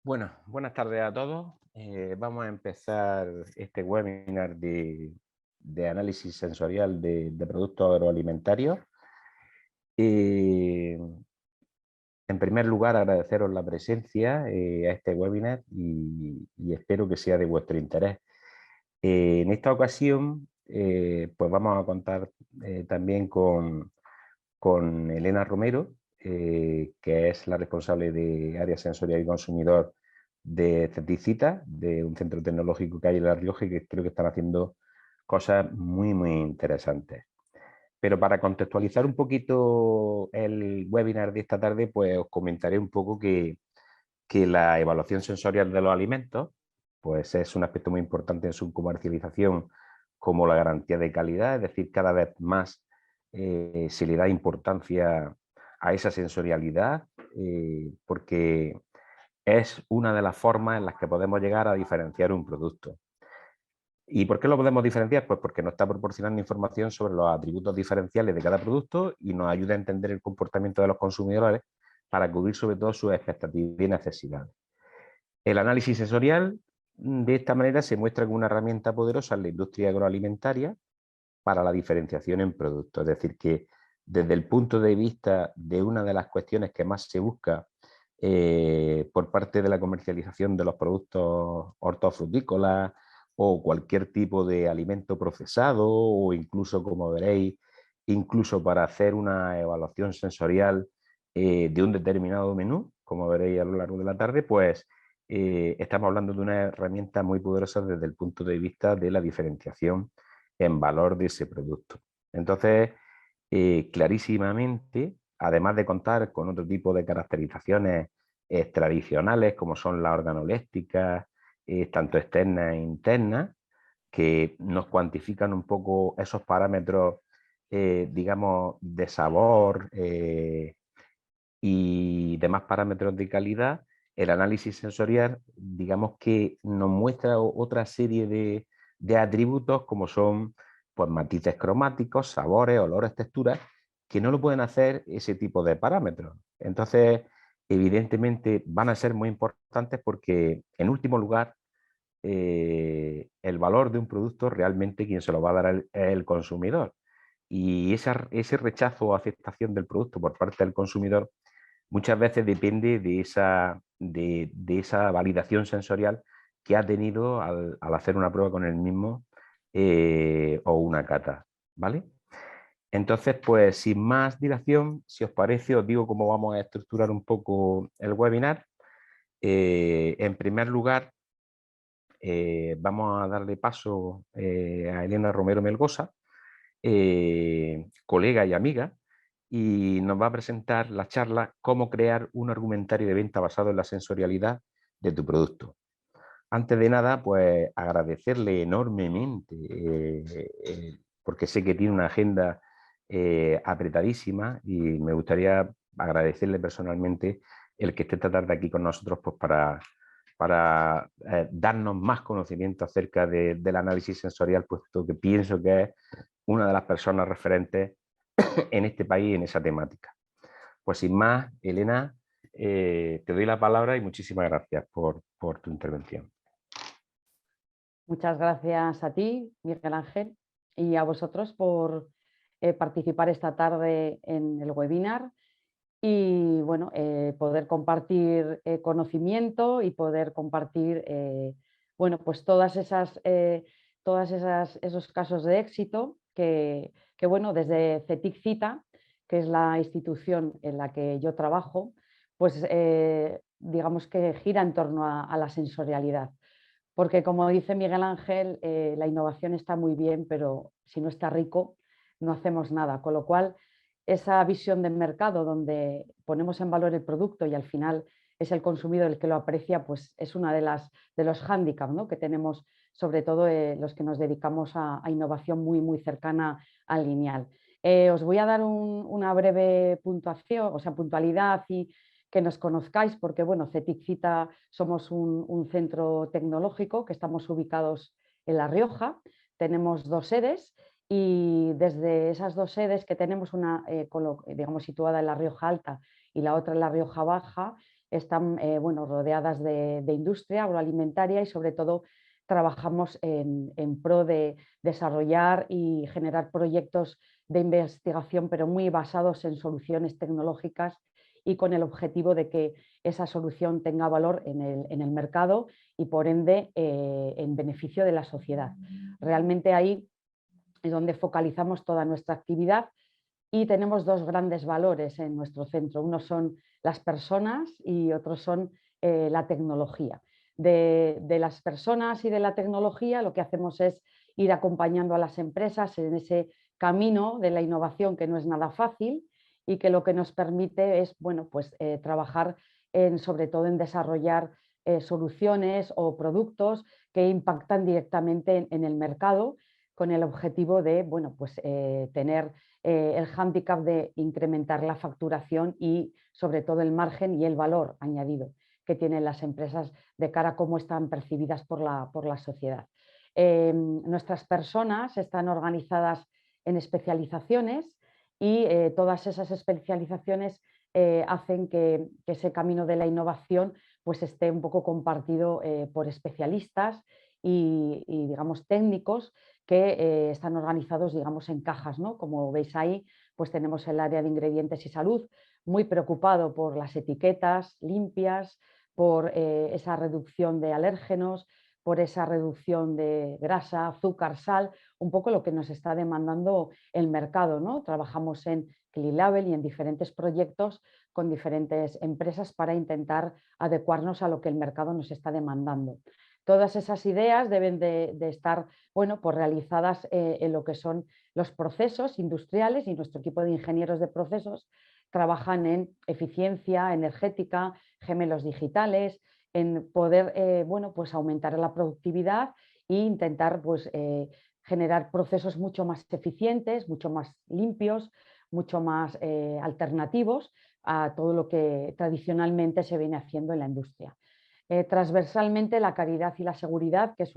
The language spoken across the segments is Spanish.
Bueno, buenas tardes a todos. Vamos a empezar este webinar de análisis sensorial de productos agroalimentarios. En primer lugar, agradeceros la presencia a este webinar y espero que sea de vuestro interés. En esta ocasión, pues vamos a contar también con Elena Romero, que es la responsable de área sensorial y consumidor de Ceticita, de un centro tecnológico que hay en La Rioja y que creo que están haciendo cosas muy, muy interesantes. Pero para contextualizar un poquito el webinar de esta tarde, pues os comentaré un poco que la evaluación sensorial de los alimentos pues es un aspecto muy importante en su comercialización como la garantía de calidad, es decir, cada vez más se le da importancia a esa sensorialidad porque es una de las formas en las que podemos llegar a diferenciar un producto. ¿Y por qué lo podemos diferenciar? Pues porque nos está proporcionando información sobre los atributos diferenciales de cada producto y nos ayuda a entender el comportamiento de los consumidores para cubrir sobre todo sus expectativas y necesidades. El análisis sensorial de esta manera se muestra como una herramienta poderosa en la industria agroalimentaria para la diferenciación en productos. Es decir, que desde el punto de vista de una de las cuestiones que más se busca por parte de la comercialización de los productos hortofrutícolas o cualquier tipo de alimento procesado o incluso, como veréis, incluso para hacer una evaluación sensorial de un determinado menú, como veréis a lo largo de la tarde, pues estamos hablando de una herramienta muy poderosa desde el punto de vista de la diferenciación en valor de ese producto. Entonces, clarísimamente, además de contar con otro tipo de caracterizaciones tradicionales, como son las organolépticas, tanto externas e internas, que nos cuantifican un poco esos parámetros, digamos, de sabor y demás parámetros de calidad, el análisis sensorial, digamos que nos muestra otra serie de atributos como son pues, matices cromáticos, sabores, olores, texturas, que no lo pueden hacer ese tipo de parámetros. Entonces, evidentemente van a ser muy importantes porque, en último lugar, el valor de un producto realmente quien se lo va a dar es el consumidor. Y ese rechazo o aceptación del producto por parte del consumidor muchas veces depende de esa validación sensorial que ha tenido al hacer una prueba con el mismo o una cata, ¿vale? Entonces, pues sin más dilación, si os parece, os digo cómo vamos a estructurar un poco el webinar. En primer lugar, vamos a darle paso a Elena Romero Melgosa, colega y amiga, y nos va a presentar la charla Cómo crear un argumentario de venta basado en la sensorialidad de tu producto. Antes de nada, pues agradecerle enormemente, porque sé que tiene una agenda apretadísima y me gustaría agradecerle personalmente el que esté esta tarde aquí con nosotros pues para darnos más conocimiento acerca del análisis sensorial, puesto que pienso que es una de las personas referentes en este país en esa temática. Pues sin más, Elena, te doy la palabra y muchísimas gracias por tu intervención. Muchas gracias a ti, Miguel Ángel, y a vosotros por participar esta tarde en el webinar y bueno, poder compartir conocimiento y poder compartir bueno, pues esos casos de éxito que bueno, desde CETIC Cita, que es la institución en la que yo trabajo, pues digamos que gira en torno a la sensorialidad. Porque como dice Miguel Ángel, la innovación está muy bien, pero si no está rico, no hacemos nada. Con lo cual, esa visión de mercado donde ponemos en valor el producto y al final es el consumidor el que lo aprecia, pues es una de los hándicaps, ¿no?, que tenemos, sobre todo los que nos dedicamos a innovación muy cercana al lineal. Os voy a dar una breve puntuación, o sea, puntualidad y que nos conozcáis, porque bueno, CETIC Cita somos un centro tecnológico que estamos ubicados en La Rioja. Tenemos 2 sedes y desde esas 2 sedes que tenemos, una digamos, situada en La Rioja Alta y la otra en La Rioja Baja, están bueno, rodeadas de industria agroalimentaria y sobre todo trabajamos en pro de desarrollar y generar proyectos de investigación, pero muy basados en soluciones tecnológicas y con el objetivo de que esa solución tenga valor en el mercado y por ende en beneficio de la sociedad. Realmente ahí es donde focalizamos toda nuestra actividad y tenemos 2 grandes valores en nuestro centro. Uno son las personas y otros son la tecnología. De las personas y de la tecnología lo que hacemos es ir acompañando a las empresas en ese camino de la innovación, que no es nada fácil y que lo que nos permite es, bueno, pues, trabajar sobre todo en desarrollar soluciones o productos que impactan directamente en el mercado, con el objetivo de, bueno, pues, tener el hándicap de incrementar la facturación y sobre todo el margen y el valor añadido que tienen las empresas de cara a cómo están percibidas por la sociedad. Nuestras personas están organizadas en especializaciones y todas esas especializaciones hacen que ese camino de la innovación pues esté un poco compartido por especialistas y, digamos, técnicos que están organizados, digamos, en cajas, ¿no? Como veis ahí, pues tenemos el área de ingredientes y salud, muy preocupado por las etiquetas limpias, por esa reducción de alérgenos, por esa reducción de grasa, azúcar, sal, un poco lo que nos está demandando el mercado, ¿no? Trabajamos en Clean Label y en diferentes proyectos con diferentes empresas para intentar adecuarnos a lo que el mercado nos está demandando. Todas esas ideas deben de estar, bueno, pues realizadas en lo que son los procesos industriales, y nuestro equipo de ingenieros de procesos trabajan en eficiencia energética, gemelos digitales, en poder bueno, pues aumentar la productividad e intentar pues, generar procesos mucho más eficientes, mucho más limpios, mucho más alternativos a todo lo que tradicionalmente se viene haciendo en la industria. Transversalmente la calidad y la seguridad, que es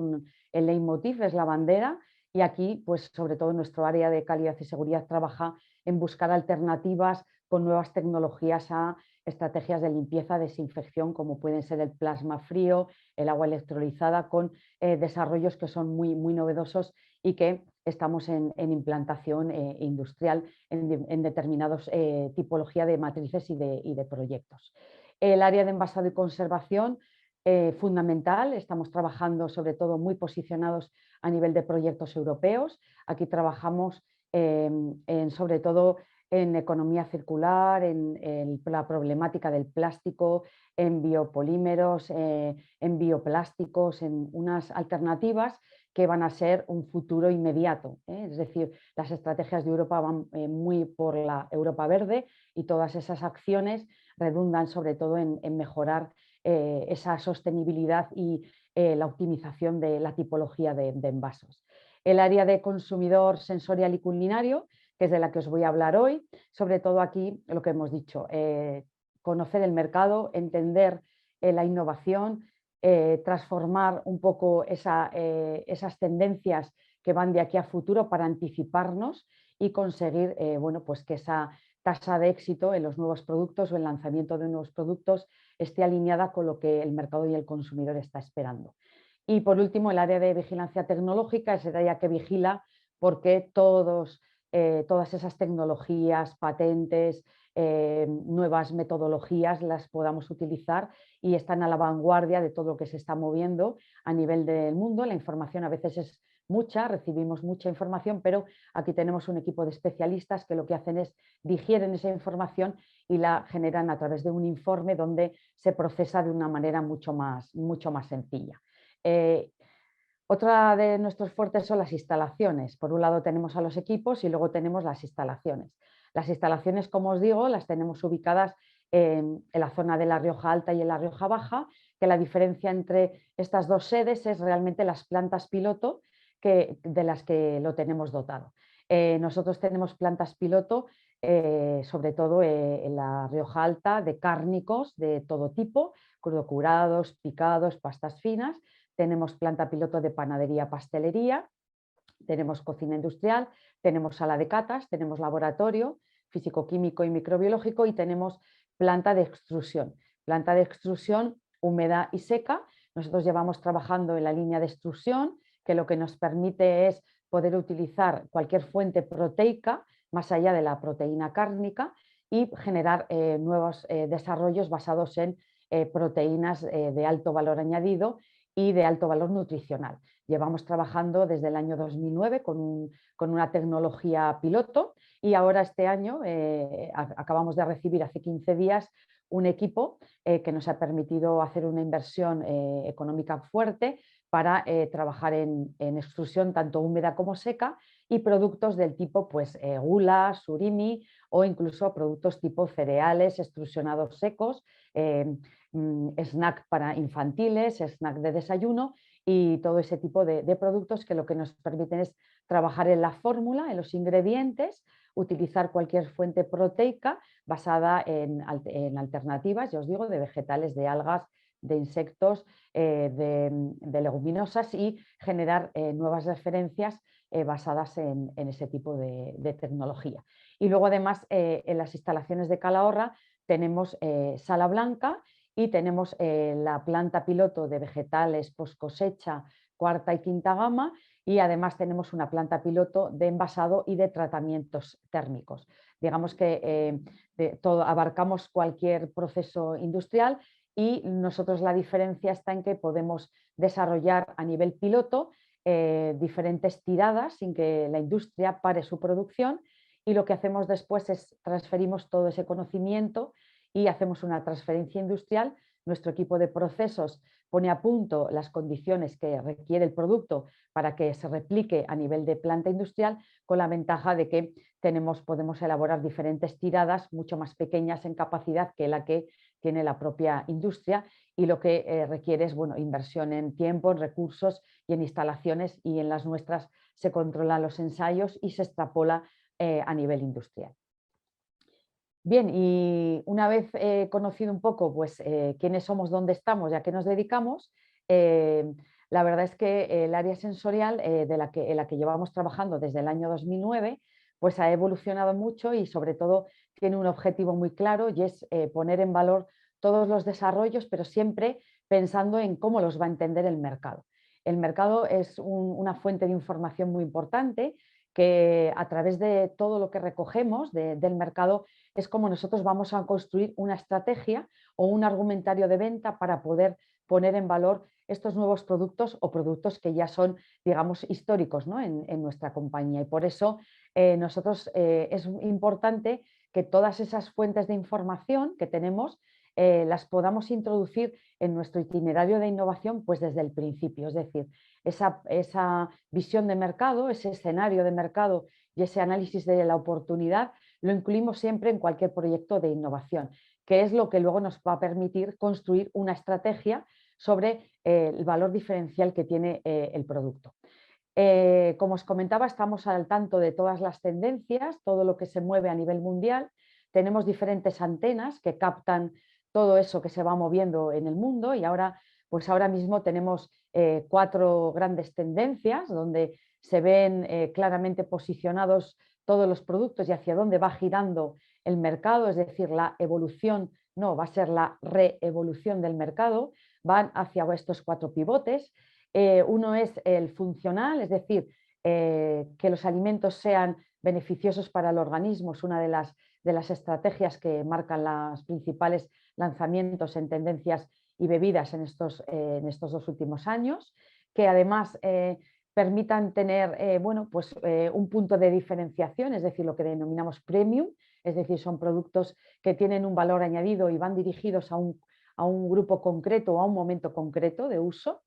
el leitmotiv, es la bandera, y aquí, pues sobre todo nuestro área de calidad y seguridad trabaja en buscar alternativas con nuevas tecnologías a estrategias de limpieza, desinfección, como pueden ser el plasma frío, el agua electrolizada, con desarrollos que son muy, muy novedosos y que estamos en implantación industrial en determinadas tipologías de matrices y de proyectos. El área de envasado y conservación, fundamental. Estamos trabajando sobre todo muy posicionados a nivel de proyectos europeos. Aquí trabajamos sobre todo en economía circular, en la problemática del plástico, en biopolímeros, en bioplásticos, en unas alternativas que van a ser un futuro inmediato. Es decir, las estrategias de Europa van muy por la Europa verde y todas esas acciones redundan sobre todo en mejorar esa sostenibilidad y la optimización de la tipología de envasos. El área de consumidor sensorial y culinario, que es de la que os voy a hablar hoy, sobre todo aquí lo que hemos dicho, conocer el mercado, entender la innovación, transformar un poco esas tendencias que van de aquí a futuro para anticiparnos y conseguir bueno, pues que esa tasa de éxito en los nuevos productos o el lanzamiento de nuevos productos esté alineada con lo que el mercado y el consumidor está esperando. Y por último, el área de vigilancia tecnológica es el área que vigila porque todas esas tecnologías, patentes, nuevas metodologías las podamos utilizar y están a la vanguardia de todo lo que se está moviendo a nivel del mundo. La información a veces es mucha, recibimos mucha información, pero aquí tenemos un equipo de especialistas que lo que hacen es digieren esa información y la generan a través de un informe donde se procesa de una manera mucho más sencilla. Otra de nuestros fuertes son las instalaciones. Por un lado tenemos a los equipos y luego tenemos las instalaciones. Las instalaciones, como os digo, las tenemos ubicadas en la zona de La Rioja Alta y en La Rioja Baja, que la diferencia entre estas 2 sedes es realmente las plantas piloto de las que lo tenemos dotado. Nosotros tenemos plantas piloto, sobre todo en La Rioja Alta, de cárnicos de todo tipo, crudo curados, picados, pastas finas, tenemos planta piloto de panadería-pastelería, tenemos cocina industrial, tenemos sala de catas, tenemos laboratorio físico-químico y microbiológico y tenemos planta de extrusión. Planta de extrusión húmeda y seca. Nosotros llevamos trabajando en la línea de extrusión, que lo que nos permite es poder utilizar cualquier fuente proteica más allá de la proteína cárnica y generar nuevos desarrollos basados en proteínas de alto valor añadido y de alto valor nutricional. Llevamos trabajando desde el año 2009 con una tecnología piloto y ahora este año acabamos de recibir hace 15 días un equipo que nos ha permitido hacer una inversión económica fuerte para trabajar en extrusión tanto húmeda como seca y productos del tipo pues, gula, surimi o incluso productos tipo cereales, extrusionados secos, snack para infantiles, snack de desayuno y todo ese tipo de productos que lo que nos permiten es trabajar en la fórmula, en los ingredientes, utilizar cualquier fuente proteica basada en alternativas, ya os digo, de vegetales, de algas, de insectos, de leguminosas y generar nuevas referencias basadas en ese tipo de tecnología. Y luego además en las instalaciones de Calahorra tenemos sala blanca y tenemos la planta piloto de vegetales post cosecha, cuarta y quinta gama y además tenemos una planta piloto de envasado y de tratamientos térmicos. Digamos que abarcamos cualquier proceso industrial y nosotros la diferencia está en que podemos desarrollar a nivel piloto diferentes tiradas sin que la industria pare su producción y lo que hacemos después es transferimos todo ese conocimiento y hacemos una transferencia industrial. Nuestro equipo de procesos pone a punto las condiciones que requiere el producto para que se replique a nivel de planta industrial, con la ventaja de que podemos elaborar diferentes tiradas mucho más pequeñas en capacidad que la que tiene la propia industria y lo que requiere es inversión en tiempo, en recursos y en instalaciones y en las nuestras se controlan los ensayos y se extrapola a nivel industrial. Bien, y una vez conocido un poco pues, quiénes somos, dónde estamos y a qué nos dedicamos, la verdad es que el área sensorial en la que llevamos trabajando desde el año 2009 pues ha evolucionado mucho y sobre todo tiene un objetivo muy claro y es poner en valor todos los desarrollos, pero siempre pensando en cómo los va a entender el mercado. El mercado es una fuente de información muy importante que a través de todo lo que recogemos del mercado es como nosotros vamos a construir una estrategia o un argumentario de venta para poder poner en valor estos nuevos productos o productos que ya son, digamos, históricos, ¿no? en nuestra compañía. Y por eso nosotros es importante que todas esas fuentes de información que tenemos las podamos introducir en nuestro itinerario de innovación pues desde el principio. Es decir, esa visión de mercado, ese escenario de mercado y ese análisis de la oportunidad lo incluimos siempre en cualquier proyecto de innovación, que es lo que luego nos va a permitir construir una estrategia sobre el valor diferencial que tiene el producto. Como os comentaba, estamos al tanto de todas las tendencias, todo lo que se mueve a nivel mundial. Tenemos diferentes antenas que captan todo eso que se va moviendo en el mundo y pues ahora mismo tenemos 4 grandes tendencias donde se ven claramente posicionados todos los productos y hacia dónde va girando el mercado, es decir, la evolución, no, va a ser la reevolución del mercado, van hacia estos 4 pivotes. Uno es el funcional, es decir, que los alimentos sean beneficiosos para el organismo, es una de las estrategias que marcan los principales lanzamientos en tendencias y bebidas en estos 2 últimos años, que además permitan tener pues, un punto de diferenciación, es decir, lo que denominamos premium, es decir, son productos que tienen un valor añadido y van dirigidos a un grupo concreto o a un momento concreto de uso.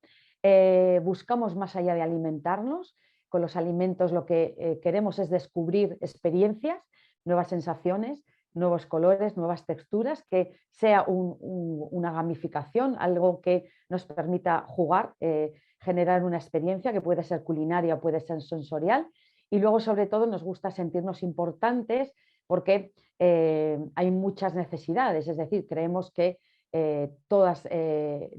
Buscamos más allá de alimentarnos, con los alimentos lo que queremos es descubrir experiencias, nuevas sensaciones, nuevos colores, nuevas texturas, que sea una gamificación, algo que nos permita jugar, generar una experiencia que puede ser culinaria o puede ser sensorial. Y luego, sobre todo, nos gusta sentirnos importantes porque hay muchas necesidades, es decir, creemos que todas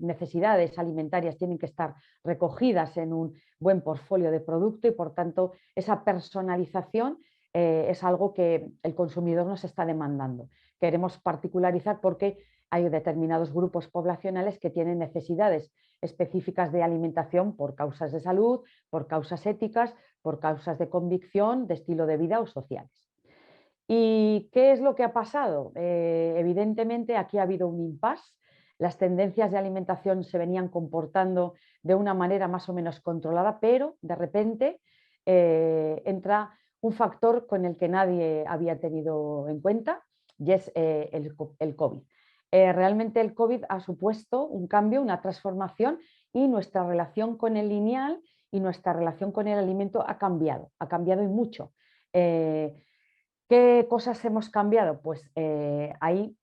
necesidades alimentarias tienen que estar recogidas en un buen portfolio de producto y por tanto esa personalización es algo que el consumidor nos está demandando. Queremos particularizar porque hay determinados grupos poblacionales que tienen necesidades específicas de alimentación por causas de salud, por causas éticas, por causas de convicción, de estilo de vida o sociales. ¿Y qué es lo que ha pasado? Evidentemente aquí ha habido un impasse. Las tendencias de alimentación se venían comportando de una manera más o menos controlada, pero de repente entra un factor con el que nadie había tenido en cuenta y es el COVID. Realmente el COVID ha supuesto un cambio, una transformación y nuestra relación con el lineal y nuestra relación con el alimento ha cambiado y mucho. ¿Qué cosas hemos cambiado? Pues hay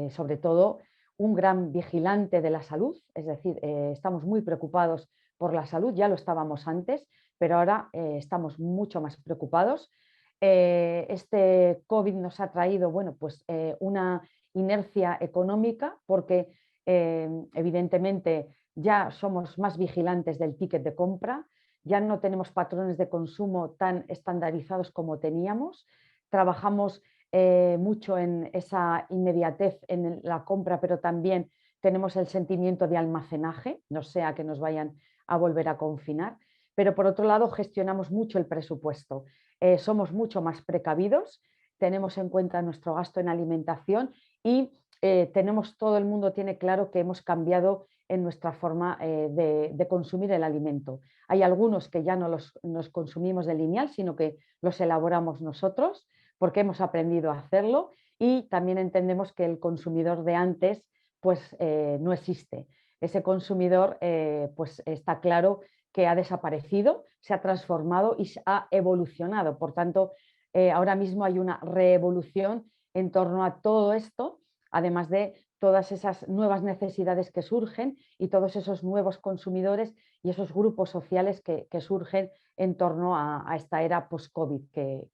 sobre todo un gran vigilante de la salud, es decir, estamos muy preocupados por la salud, ya lo estábamos antes, pero ahora estamos mucho más preocupados. Este COVID nos ha traído, bueno, pues, una inercia económica porque evidentemente ya somos más vigilantes del ticket de compra, ya no tenemos patrones de consumo tan estandarizados como teníamos. Trabajamos mucho en esa inmediatez en la compra, pero también tenemos el sentimiento de almacenaje, no sea que nos vayan a volver a confinar, pero por otro lado gestionamos mucho el presupuesto, somos mucho más precavidos, tenemos en cuenta nuestro gasto en alimentación y todo el mundo tiene claro que hemos cambiado en nuestra forma de consumir el alimento. Hay algunos que ya no nos consumimos de lineal, sino que los elaboramos nosotros, porque hemos aprendido a hacerlo y también entendemos que el consumidor de antes pues no existe. Ese consumidor pues está claro que ha desaparecido, se ha transformado y se ha evolucionado. Por tanto, ahora mismo hay una reevolución en torno a todo esto, además de todas esas nuevas necesidades que surgen y todos esos nuevos consumidores y esos grupos sociales que surgen en torno a esta era post-COVID que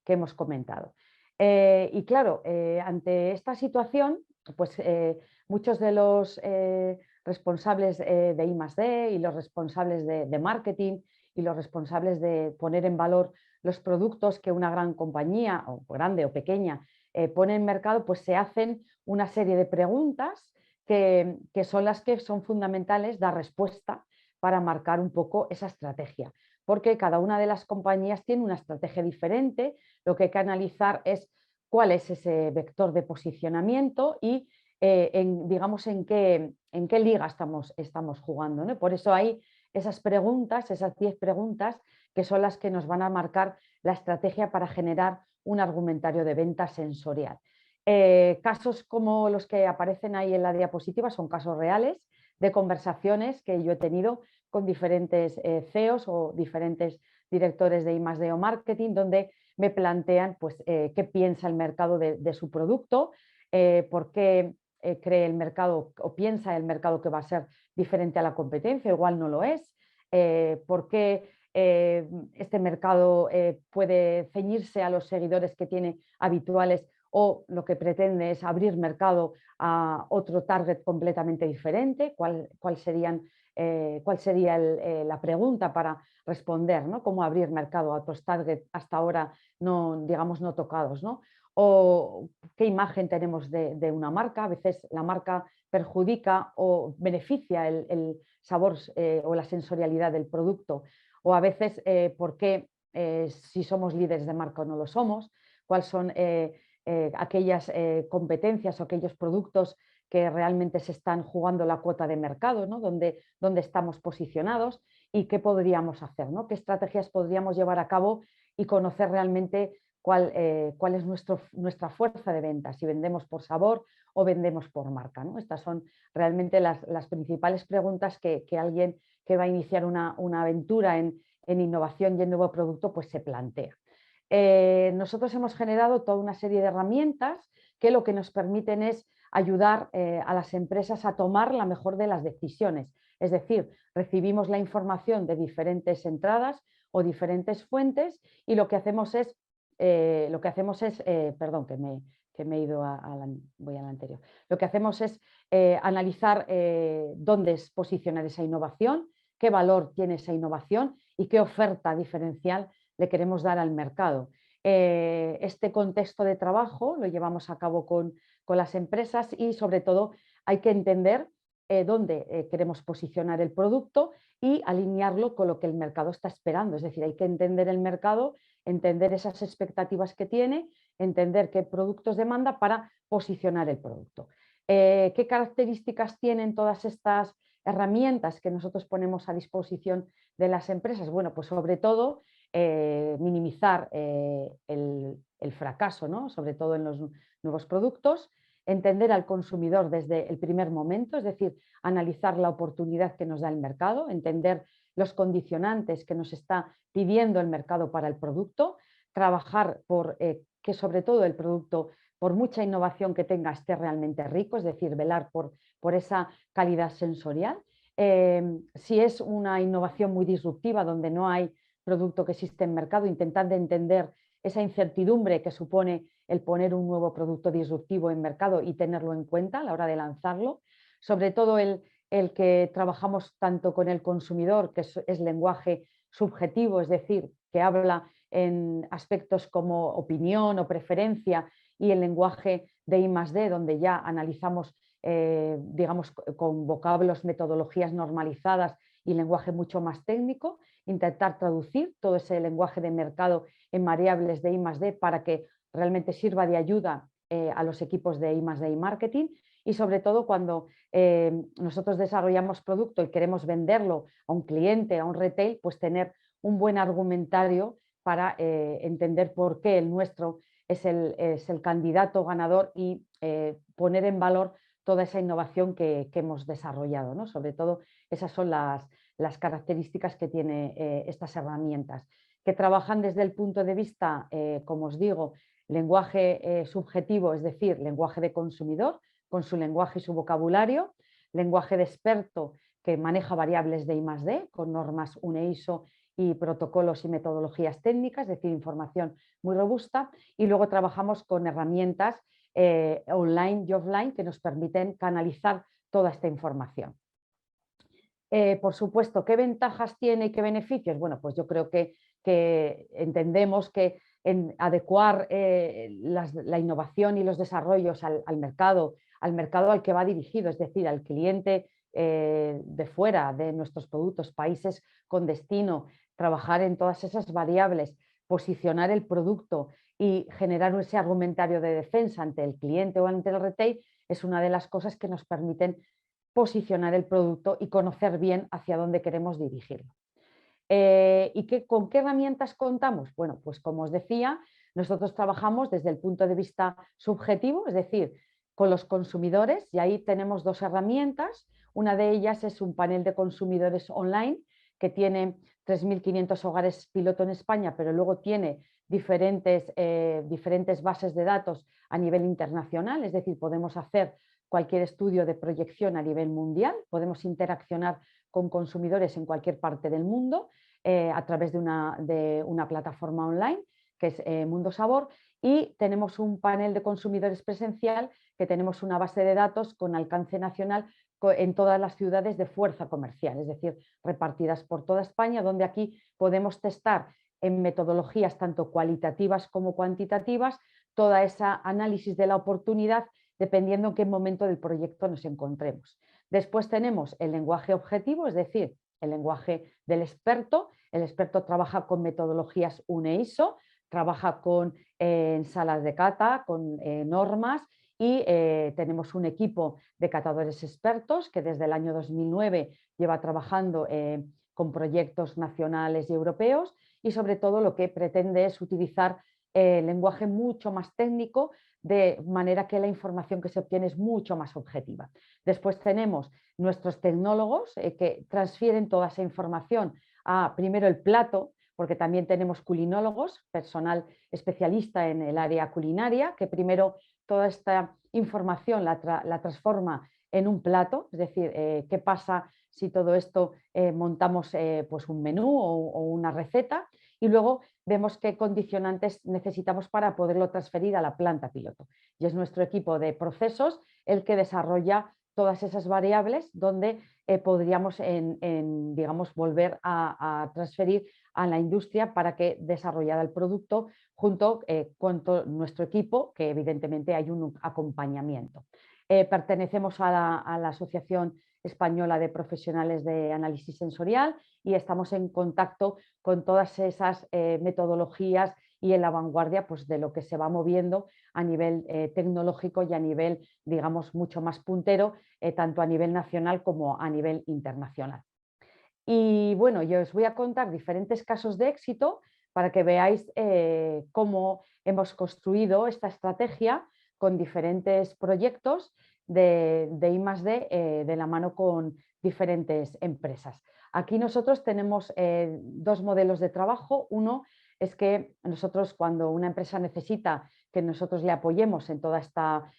hemos comentado. Y claro, ante esta situación, pues muchos de los responsables de I+D y los responsables de marketing y los responsables de poner en valor los productos que una gran compañía, o grande o pequeña, pone en mercado, pues se hacen una serie de preguntas que son las que son fundamentales dar respuesta para marcar un poco esa estrategia, porque cada una de las compañías tiene una estrategia diferente, lo que hay que analizar es cuál es ese vector de posicionamiento y digamos en qué liga estamos jugando, ¿no? Por eso hay esas preguntas, esas 10 preguntas que son las que nos van a marcar la estrategia para generar un argumentario de venta sensorial. Casos como los que aparecen ahí en la diapositiva son casos reales de conversaciones que yo he tenido con diferentes CEOs o diferentes directores de I+D o marketing, donde me plantean pues, qué piensa el mercado de su producto, por qué cree el mercado o piensa el mercado que va a ser diferente a la competencia, igual no lo es, por qué este mercado puede ceñirse a los seguidores que tiene habituales o lo que pretende es abrir mercado a otro target completamente diferente, cuál sería la pregunta para responder, ¿no? Cómo abrir mercado a otros targets hasta ahora no, digamos, no tocados, ¿no? O qué imagen tenemos de una marca. A veces la marca perjudica o beneficia el sabor o la sensorialidad del producto, o a veces por qué si somos líderes de marca o no lo somos, cuáles son aquellas competencias o aquellos productos que realmente se están jugando la cuota de mercado, ¿no? Donde estamos posicionados y qué podríamos hacer, ¿no? Qué estrategias podríamos llevar a cabo y conocer realmente cuál es nuestra fuerza de venta, si vendemos por sabor o vendemos por marca, ¿no? Estas son realmente las principales preguntas que alguien que va a iniciar una aventura en innovación y en nuevo producto pues se plantea. Nosotros hemos generado toda una serie de herramientas que lo que nos permiten es ayudar a las empresas a tomar la mejor de las decisiones. Es decir, recibimos la información de diferentes entradas o diferentes fuentes y lo que hacemos es, perdón, que me he ido voy a la anterior. Lo que hacemos es analizar dónde es posicionar esa innovación, qué valor tiene esa innovación y qué oferta diferencial le queremos dar al mercado. Este contexto de trabajo lo llevamos a cabo con las empresas y sobre todo hay que entender dónde queremos posicionar el producto y alinearlo con lo que el mercado está esperando. Es decir, hay que entender el mercado, entender esas expectativas que tiene, entender qué productos demanda para posicionar el producto. ¿Qué características tienen todas estas herramientas que nosotros ponemos a disposición de las empresas? Bueno, pues sobre todo minimizar el fracaso, ¿no? Sobre todo en los nuevos productos, entender al consumidor desde el primer momento, es decir, analizar la oportunidad que nos da el mercado, entender los condicionantes que nos está pidiendo el mercado para el producto, trabajar por que sobre todo el producto, por mucha innovación que tenga, esté realmente rico, es decir, velar por esa calidad sensorial. Si es una innovación muy disruptiva donde no hay producto que existe en mercado, intentar de entender esa incertidumbre que supone el poner un nuevo producto disruptivo en mercado y tenerlo en cuenta a la hora de lanzarlo. Sobre todo el que trabajamos tanto con el consumidor, que es lenguaje subjetivo, es decir, que habla en aspectos como opinión o preferencia, y el lenguaje de I+D, donde ya analizamos, digamos, con vocablos, metodologías normalizadas y lenguaje mucho más técnico, intentar traducir todo ese lenguaje de mercado en variables de I+D para que realmente sirva de ayuda a los equipos de I+D y marketing. Y sobre todo cuando nosotros desarrollamos producto y queremos venderlo a un cliente, a un retail, pues tener un buen argumentario para entender por qué el nuestro es el candidato ganador y poner en valor toda esa innovación que hemos desarrollado, ¿no? Sobre todo esas son las características que tienen estas herramientas, que trabajan desde el punto de vista, como os digo, lenguaje subjetivo, es decir, lenguaje de consumidor, con su lenguaje y su vocabulario, lenguaje de experto que maneja variables de I+D, con normas UNE-ISO y protocolos y metodologías técnicas, es decir, información muy robusta, y luego trabajamos con herramientas online y offline que nos permiten canalizar toda esta información. Por supuesto, ¿qué ventajas tiene y qué beneficios? Bueno, pues yo creo que entendemos que en adecuar la innovación y los desarrollos al mercado al que va dirigido, es decir, al cliente de fuera de nuestros productos, países con destino, trabajar en todas esas variables, posicionar el producto y generar ese argumentario de defensa ante el cliente o ante el retail es una de las cosas que nos permiten posicionar el producto y conocer bien hacia dónde queremos dirigirlo. ¿Y con qué herramientas contamos? Bueno, pues como os decía, nosotros trabajamos desde el punto de vista subjetivo, es decir, con los consumidores, y ahí tenemos dos herramientas. Una de ellas es un panel de consumidores online que tiene 3.500 hogares piloto en España, pero luego tiene diferentes bases de datos a nivel internacional, es decir, podemos hacer cualquier estudio de proyección a nivel mundial, podemos interaccionar con consumidores en cualquier parte del mundo a través de una plataforma online que es Mundo Sabor, y tenemos un panel de consumidores presencial que tenemos una base de datos con alcance nacional en todas las ciudades de fuerza comercial, es decir, repartidas por toda España, donde aquí podemos testar en metodologías tanto cualitativas como cuantitativas toda esa análisis de la oportunidad dependiendo en qué momento del proyecto nos encontremos. Después tenemos el lenguaje objetivo, es decir, el lenguaje del experto. El experto trabaja con metodologías UNE-ISO, trabaja con salas de cata, con normas, y tenemos un equipo de catadores expertos que desde el año 2009 lleva trabajando con proyectos nacionales y europeos, y sobre todo lo que pretende es utilizar lenguaje mucho más técnico, de manera que la información que se obtiene es mucho más objetiva. Después tenemos nuestros tecnólogos que transfieren toda esa información a primero el plato, porque también tenemos culinólogos, personal especialista en el área culinaria, que primero toda esta información la transforma en un plato, es decir, qué pasa si todo esto montamos pues un menú o una receta y luego vemos qué condicionantes necesitamos para poderlo transferir a la planta piloto. Y es nuestro equipo de procesos el que desarrolla todas esas variables donde podríamos digamos, volver a transferir a la industria para que desarrollara el producto junto con nuestro equipo, que evidentemente hay un acompañamiento. Pertenecemos a la Asociación Española de Profesionales de Análisis Sensorial y estamos en contacto con todas esas metodologías y en la vanguardia pues, de lo que se va moviendo a nivel tecnológico y a nivel, digamos, mucho más puntero, tanto a nivel nacional como a nivel internacional. Y bueno, yo os voy a contar diferentes casos de éxito para que veáis cómo hemos construido esta estrategia con diferentes proyectos de I+D de la mano con diferentes empresas. Aquí nosotros tenemos dos modelos de trabajo. Uno es que nosotros cuando una empresa necesita que nosotros le apoyemos en toda esta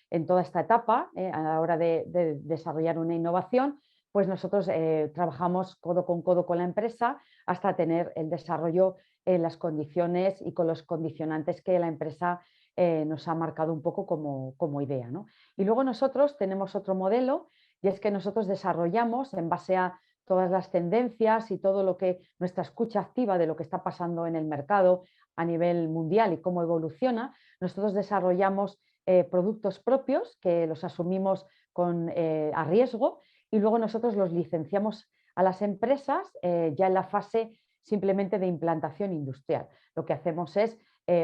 etapa a la hora de desarrollar una innovación, pues nosotros trabajamos codo con la empresa hasta tener el desarrollo en las condiciones y con los condicionantes que la empresa nos ha marcado un poco como idea, ¿no? Y luego nosotros tenemos otro modelo y es que nosotros desarrollamos en base a todas las tendencias y todo lo que nuestra escucha activa de lo que está pasando en el mercado a nivel mundial y cómo evoluciona, nosotros desarrollamos productos propios que los asumimos a riesgo y luego nosotros los licenciamos a las empresas ya en la fase simplemente de implantación industrial. Lo que hacemos es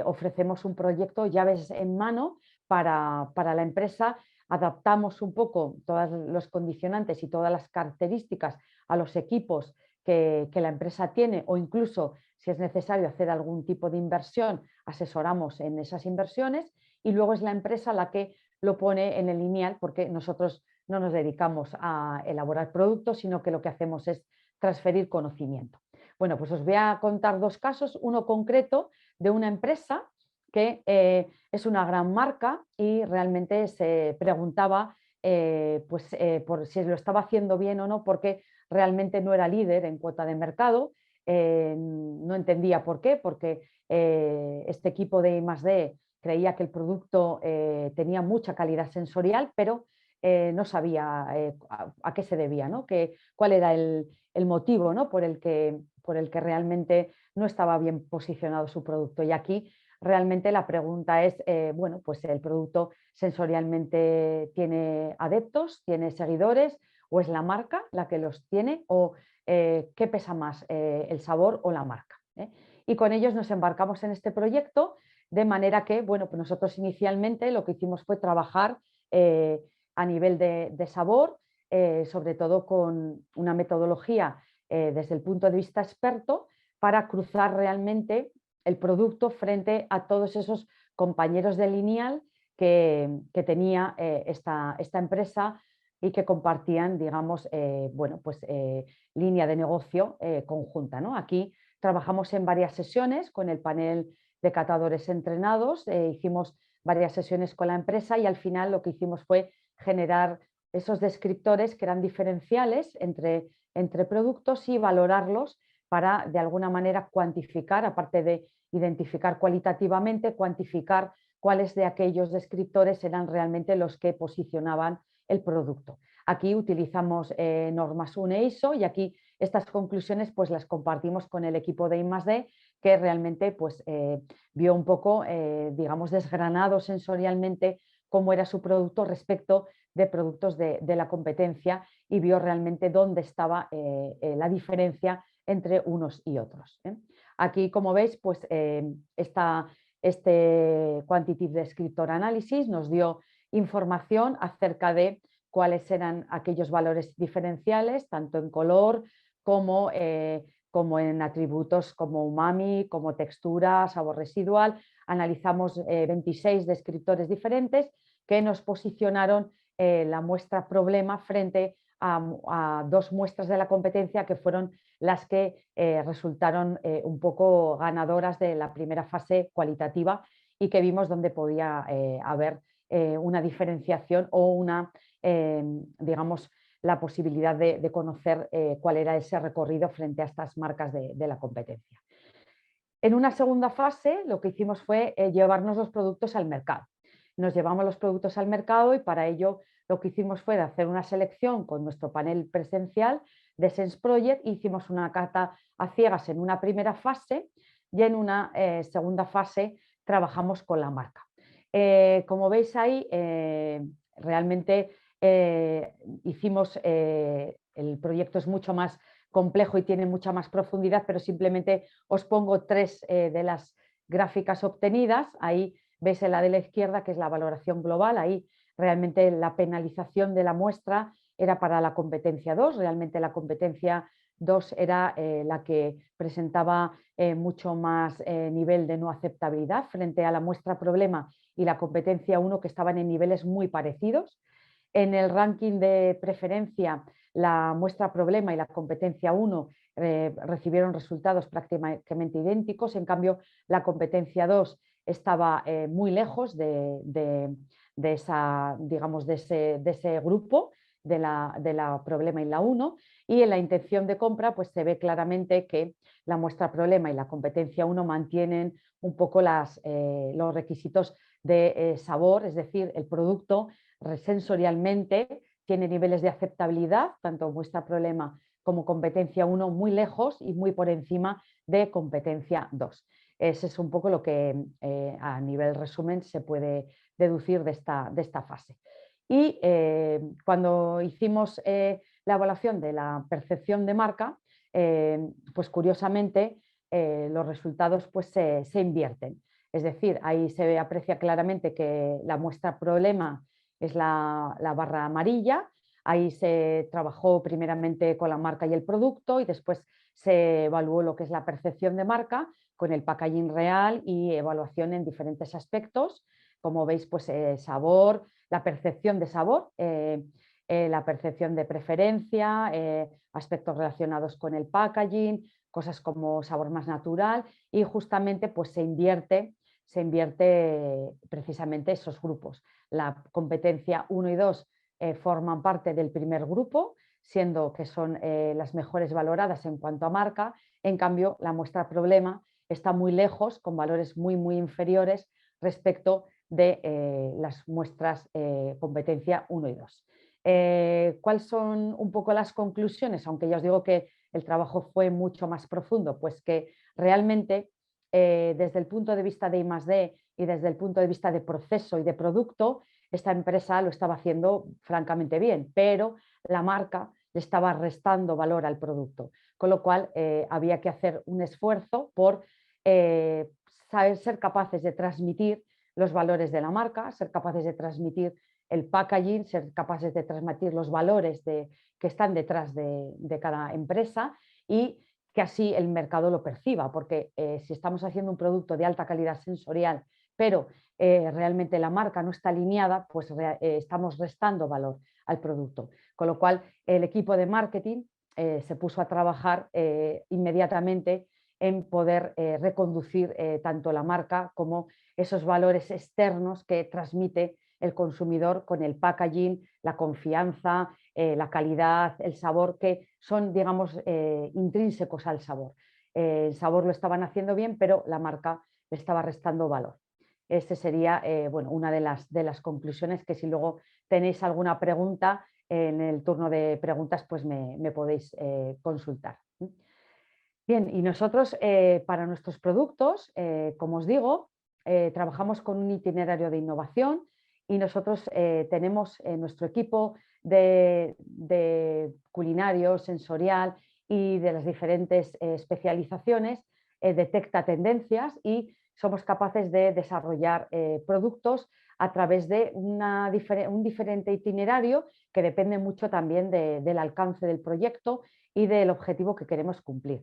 ofrecemos un proyecto llaves en mano para la empresa, adaptamos un poco todos los condicionantes y todas las características a los equipos que la empresa tiene o incluso si es necesario hacer algún tipo de inversión, asesoramos en esas inversiones y luego es la empresa la que lo pone en el lineal porque nosotros no nos dedicamos a elaborar productos, sino que lo que hacemos es transferir conocimiento. Bueno, pues os voy a contar dos casos, uno concreto de una empresa que es una gran marca y realmente se preguntaba por si lo estaba haciendo bien o no, porque realmente no era líder en cuota de mercado, no entendía por qué, porque este equipo de I+D creía que el producto tenía mucha calidad sensorial, pero no sabía a qué se debía, ¿no? Cuál era el motivo, ¿no? por el que realmente no estaba bien posicionado su producto. Y aquí realmente la pregunta es, bueno, pues el producto sensorialmente tiene adeptos, tiene seguidores, o es la marca la que los tiene, o qué pesa más, el sabor o la marca. Y con ellos nos embarcamos en este proyecto, de manera que, bueno, pues nosotros inicialmente lo que hicimos fue trabajar a nivel de sabor, sobre todo con una metodología desde el punto de vista experto, para cruzar realmente el producto frente a todos esos compañeros de lineal que tenía esta empresa y que compartían, digamos, bueno, pues, línea de negocio conjunta, ¿no? Aquí trabajamos en varias sesiones con el panel de catadores entrenados, hicimos varias sesiones con la empresa y al final lo que hicimos fue generar esos descriptores que eran diferenciales entre productos y valorarlos para de alguna manera cuantificar, aparte de identificar cualitativamente, cuantificar cuáles de aquellos descriptores eran realmente los que posicionaban el producto. Aquí utilizamos normas UNE ISO y aquí estas conclusiones pues las compartimos con el equipo de I+D, que realmente pues vio un poco, digamos, desgranado sensorialmente cómo era su producto respecto de productos de la competencia y vio realmente dónde estaba la diferencia entre unos y otros. Aquí, como veis, pues este Quantitative Descriptor Analysis nos dio información acerca de cuáles eran aquellos valores diferenciales, tanto en color como en atributos como umami, como textura, sabor residual. Analizamos 26 descriptores diferentes que nos posicionaron la muestra problema frente a dos muestras de la competencia que fueron las que resultaron un poco ganadoras de la primera fase cualitativa y que vimos donde podía haber una diferenciación o una, digamos, la posibilidad de conocer cuál era ese recorrido frente a estas marcas de la competencia. En una segunda fase lo que hicimos fue llevarnos los productos al mercado. Nos llevamos los productos al mercado y para ello lo que hicimos fue hacer una selección con nuestro panel presencial de Sense Project. Hicimos una cata a ciegas en una primera fase y en una segunda fase trabajamos con la marca. Como veis ahí, realmente hicimos, el proyecto es mucho más complejo y tiene mucha más profundidad, pero simplemente os pongo tres de las gráficas obtenidas. Ahí veis en la de la izquierda, que es la valoración global. Ahí realmente la penalización de la muestra era para la competencia 2. Realmente la competencia 2 era la que presentaba mucho más nivel de no aceptabilidad frente a la muestra problema y la competencia 1, que estaban en niveles muy parecidos. En el ranking de preferencia, la muestra problema y la competencia 1 recibieron resultados prácticamente idénticos. En cambio, la competencia 2 estaba muy lejos de ese grupo de la problema y la 1, y en la intención de compra pues se ve claramente que la muestra problema y la competencia 1 mantienen un poco los requisitos de sabor, es decir, el producto sensorialmente tiene niveles de aceptabilidad, tanto muestra problema como competencia 1 muy lejos y muy por encima de competencia 2. Ese es un poco lo que a nivel resumen se puede deducir de esta fase. Y cuando hicimos la evaluación de la percepción de marca, pues curiosamente los resultados pues, se invierten. Es decir, ahí se aprecia claramente que la muestra problema es la barra amarilla. Ahí se trabajó primeramente con la marca y el producto y después se evaluó lo que es la percepción de marca con el packaging real y evaluación en diferentes aspectos. Como veis, pues sabor, la percepción de sabor, la percepción de preferencia, aspectos relacionados con el packaging, cosas como sabor más natural, y justamente pues se invierte precisamente esos grupos. La competencia 1 y 2 forman parte del primer grupo, siendo que son las mejores valoradas en cuanto a marca. En cambio, la muestra problema está muy lejos, con valores muy inferiores respecto de las muestras competencia 1 y 2. ¿Cuáles son un poco las conclusiones? Aunque ya os digo que el trabajo fue mucho más profundo, pues que realmente desde el punto de vista de I+D y desde el punto de vista de proceso y de producto, esta empresa lo estaba haciendo francamente bien, pero la marca le estaba restando valor al producto, con lo cual había que hacer un esfuerzo por ser capaces de transmitir los valores de la marca, ser capaces de transmitir el packaging, ser capaces de transmitir los valores que están detrás de cada empresa y que así el mercado lo perciba, porque si estamos haciendo un producto de alta calidad sensorial, pero realmente la marca no está alineada, pues estamos restando valor al producto. Con lo cual el equipo de marketing se puso a trabajar inmediatamente en poder reconducir tanto la marca como esos valores externos que transmite el consumidor con el packaging, la confianza, la calidad, el sabor, que son, digamos, intrínsecos al sabor. El sabor lo estaban haciendo bien, pero la marca le estaba restando valor. Esta sería bueno, una de las conclusiones, que si luego tenéis alguna pregunta en el turno de preguntas, pues me podéis consultar. Bien, y nosotros para nuestros productos, como os digo, trabajamos con un itinerario de innovación y nosotros tenemos nuestro equipo de culinario, sensorial y de las diferentes especializaciones, detecta tendencias y somos capaces de desarrollar productos a través de un diferente itinerario que depende mucho también del alcance del proyecto y del objetivo que queremos cumplir.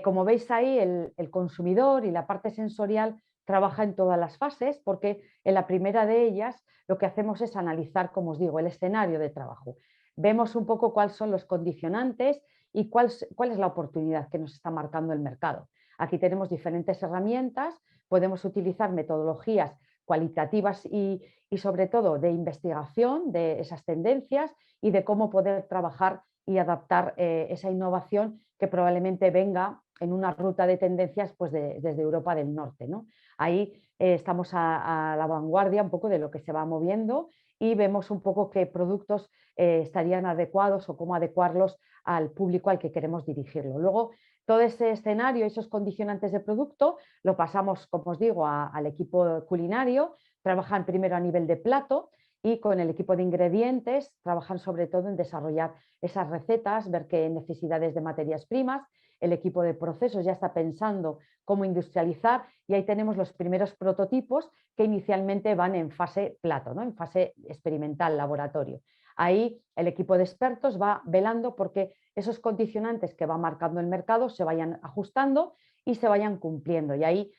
Como veis ahí, el consumidor y la parte sensorial trabaja en todas las fases, porque en la primera de ellas lo que hacemos es analizar, como os digo, el escenario de trabajo. Vemos un poco cuáles son los condicionantes y cuál es la oportunidad que nos está marcando el mercado. Aquí tenemos diferentes herramientas, podemos utilizar metodologías cualitativas y sobre todo de investigación de esas tendencias y de cómo poder trabajar y adaptar esa innovación que probablemente venga en una ruta de tendencias pues desde Europa del Norte, ¿no? Ahí estamos a la vanguardia un poco de lo que se va moviendo y vemos un poco qué productos estarían adecuados o cómo adecuarlos al público al que queremos dirigirlo. Luego, todo ese escenario, esos condicionantes de producto, lo pasamos, como os digo, al equipo culinario, trabajan primero a nivel de plato y con el equipo de ingredientes trabajan sobre todo en desarrollar esas recetas, ver qué necesidades de materias primas. El equipo de procesos ya está pensando cómo industrializar y ahí tenemos los primeros prototipos que inicialmente van en fase plato, ¿no? En fase experimental, laboratorio. Ahí el equipo de expertos va velando porque esos condicionantes que va marcando el mercado se vayan ajustando y se vayan cumpliendo. Y ahí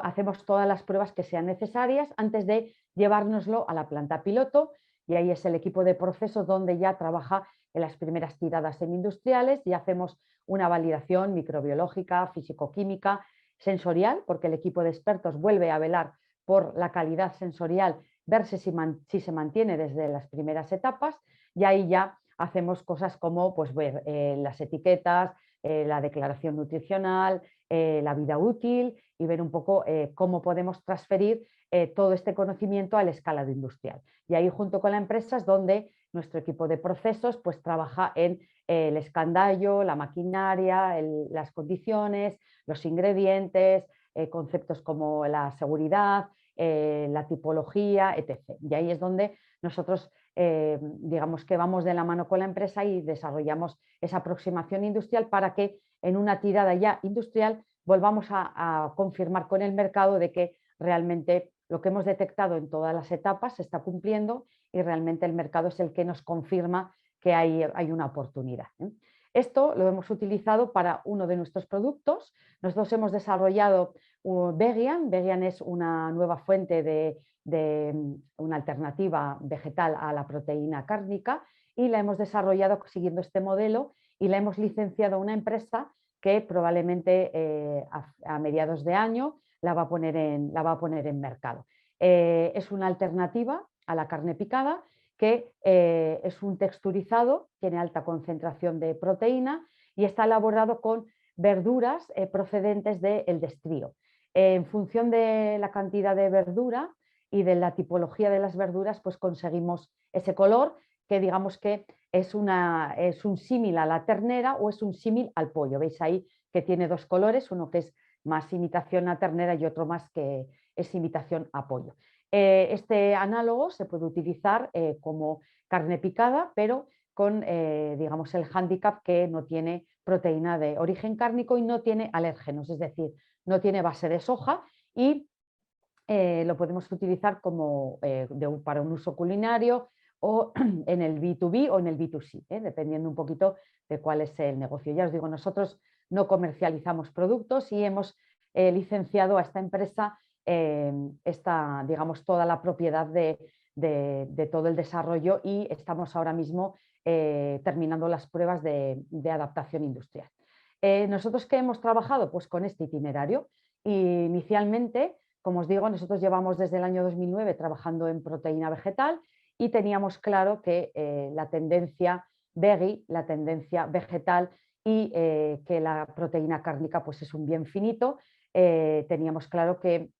hacemos todas las pruebas que sean necesarias antes de llevárnoslo a la planta piloto y ahí es el equipo de procesos donde ya trabaja en las primeras tiradas semi-industriales y hacemos una validación microbiológica, físico-química, sensorial, porque el equipo de expertos vuelve a velar por la calidad sensorial, verse si se mantiene desde las primeras etapas y ahí ya hacemos cosas como pues, ver las etiquetas, la declaración nutricional, la vida útil y ver un poco cómo podemos transferir todo este conocimiento al escalado industrial. Y ahí junto con la empresa es donde nuestro equipo de procesos pues, trabaja en el escandallo, la maquinaria, las condiciones, los ingredientes, conceptos como la seguridad, la tipología, etc. Y ahí es donde nosotros digamos que vamos de la mano con la empresa y desarrollamos esa aproximación industrial para que en una tirada ya industrial volvamos a confirmar con el mercado de que realmente lo que hemos detectado en todas las etapas se está cumpliendo y realmente el mercado es el que nos confirma que hay una oportunidad. Esto lo hemos utilizado para uno de nuestros productos. Nosotros hemos desarrollado Vegian. Vegian es una nueva fuente de una alternativa vegetal a la proteína cárnica y la hemos desarrollado siguiendo este modelo y la hemos licenciado a una empresa que probablemente a mediados de año la va a poner en mercado. Es una alternativa a la carne picada que es un texturizado, tiene alta concentración de proteína y está elaborado con verduras procedentes del destrío. En función de la cantidad de verdura y de la tipología de las verduras, pues conseguimos ese color que digamos que es un símil a la ternera o es un símil al pollo. Veis ahí que tiene dos colores, uno que es más imitación a ternera y otro más que es imitación a pollo. Este análogo se puede utilizar como carne picada, pero con digamos, el hándicap que no tiene proteína de origen cárnico y no tiene alérgenos, es decir, no tiene base de soja y lo podemos utilizar como, para un uso culinario o en el B2B o en el B2C, dependiendo un poquito de cuál es el negocio. Ya os digo, nosotros no comercializamos productos y hemos licenciado a esta empresa digamos, toda la propiedad de todo el desarrollo y estamos ahora mismo terminando las pruebas de adaptación industrial. ¿Nosotros qué hemos trabajado? Pues con este itinerario. Inicialmente, como os digo, nosotros llevamos desde el año 2009 trabajando en proteína vegetal y teníamos claro que la tendencia veggie, la tendencia vegetal y que la proteína cárnica pues es un bien finito, teníamos claro que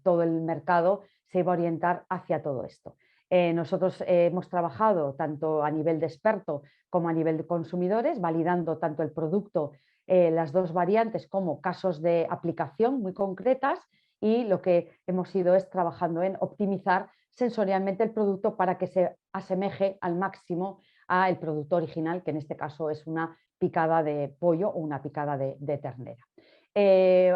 todo el mercado se iba a orientar hacia todo esto. Nosotros hemos trabajado tanto a nivel de experto como a nivel de consumidores, validando tanto el producto, las dos variantes como casos de aplicación muy concretas y lo que hemos ido es trabajando en optimizar sensorialmente el producto para que se asemeje al máximo al producto original, que en este caso es una picada de pollo o una picada de ternera.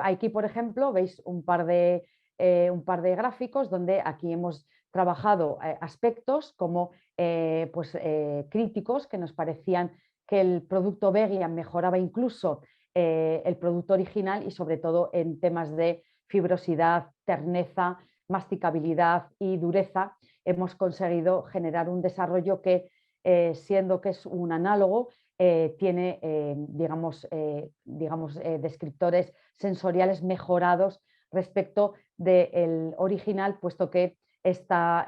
Aquí, por ejemplo, veis un par de gráficos donde aquí hemos trabajado aspectos como críticos que nos parecían que el producto vegan mejoraba incluso el producto original y sobre todo en temas de fibrosidad, terneza, masticabilidad y dureza hemos conseguido generar un desarrollo que siendo que es un análogo tiene digamos, descriptores sensoriales mejorados respecto del original, puesto que está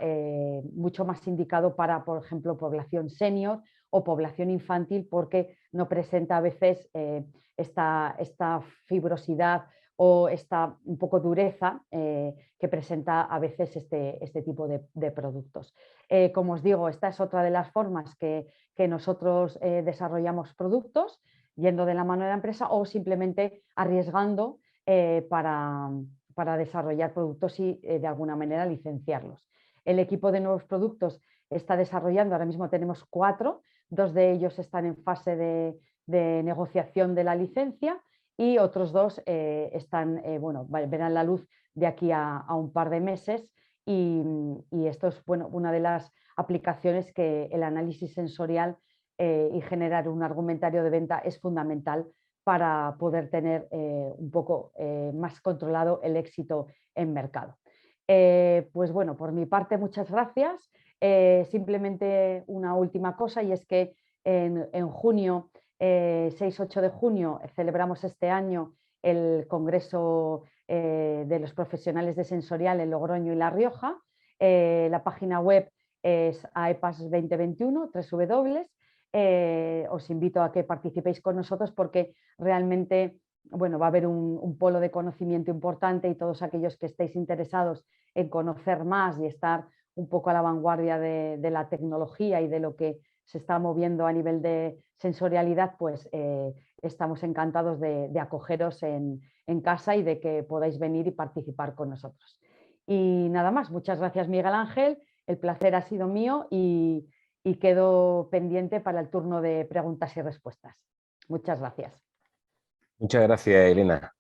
mucho más indicado para, por ejemplo, población senior o población infantil, porque no presenta a veces esta fibrosidad o esta un poco dureza que presenta a veces este tipo de productos. Como os digo, esta es otra de las formas que nosotros desarrollamos productos, yendo de la mano de la empresa o simplemente arriesgando para desarrollar productos y de alguna manera licenciarlos. El equipo de nuevos productos está desarrollando, ahora mismo tenemos 4, 2 de ellos están en fase de negociación de la licencia y otros 2 bueno, verán la luz de aquí a un par de meses y esto es bueno, una de las aplicaciones que el análisis sensorial y generar un argumentario de venta es fundamental para poder tener un poco más controlado el éxito en mercado. Pues bueno, por mi parte, muchas gracias. Simplemente una última cosa y es que en junio, 6-8 de junio, celebramos este año el Congreso de los Profesionales de Sensorial en Logroño y La Rioja. La página web es AEPAS 2021, 3W. Os invito a que participéis con nosotros porque realmente bueno, va a haber un polo de conocimiento importante y todos aquellos que estéis interesados en conocer más y estar un poco a la vanguardia de la tecnología y de lo que se está moviendo a nivel de sensorialidad, pues estamos encantados de acogeros en casa y de que podáis venir y participar con nosotros. Y nada más, muchas gracias Miguel Ángel, el placer ha sido mío y quedo pendiente para el turno de preguntas y respuestas. Muchas gracias. Muchas gracias, Elena.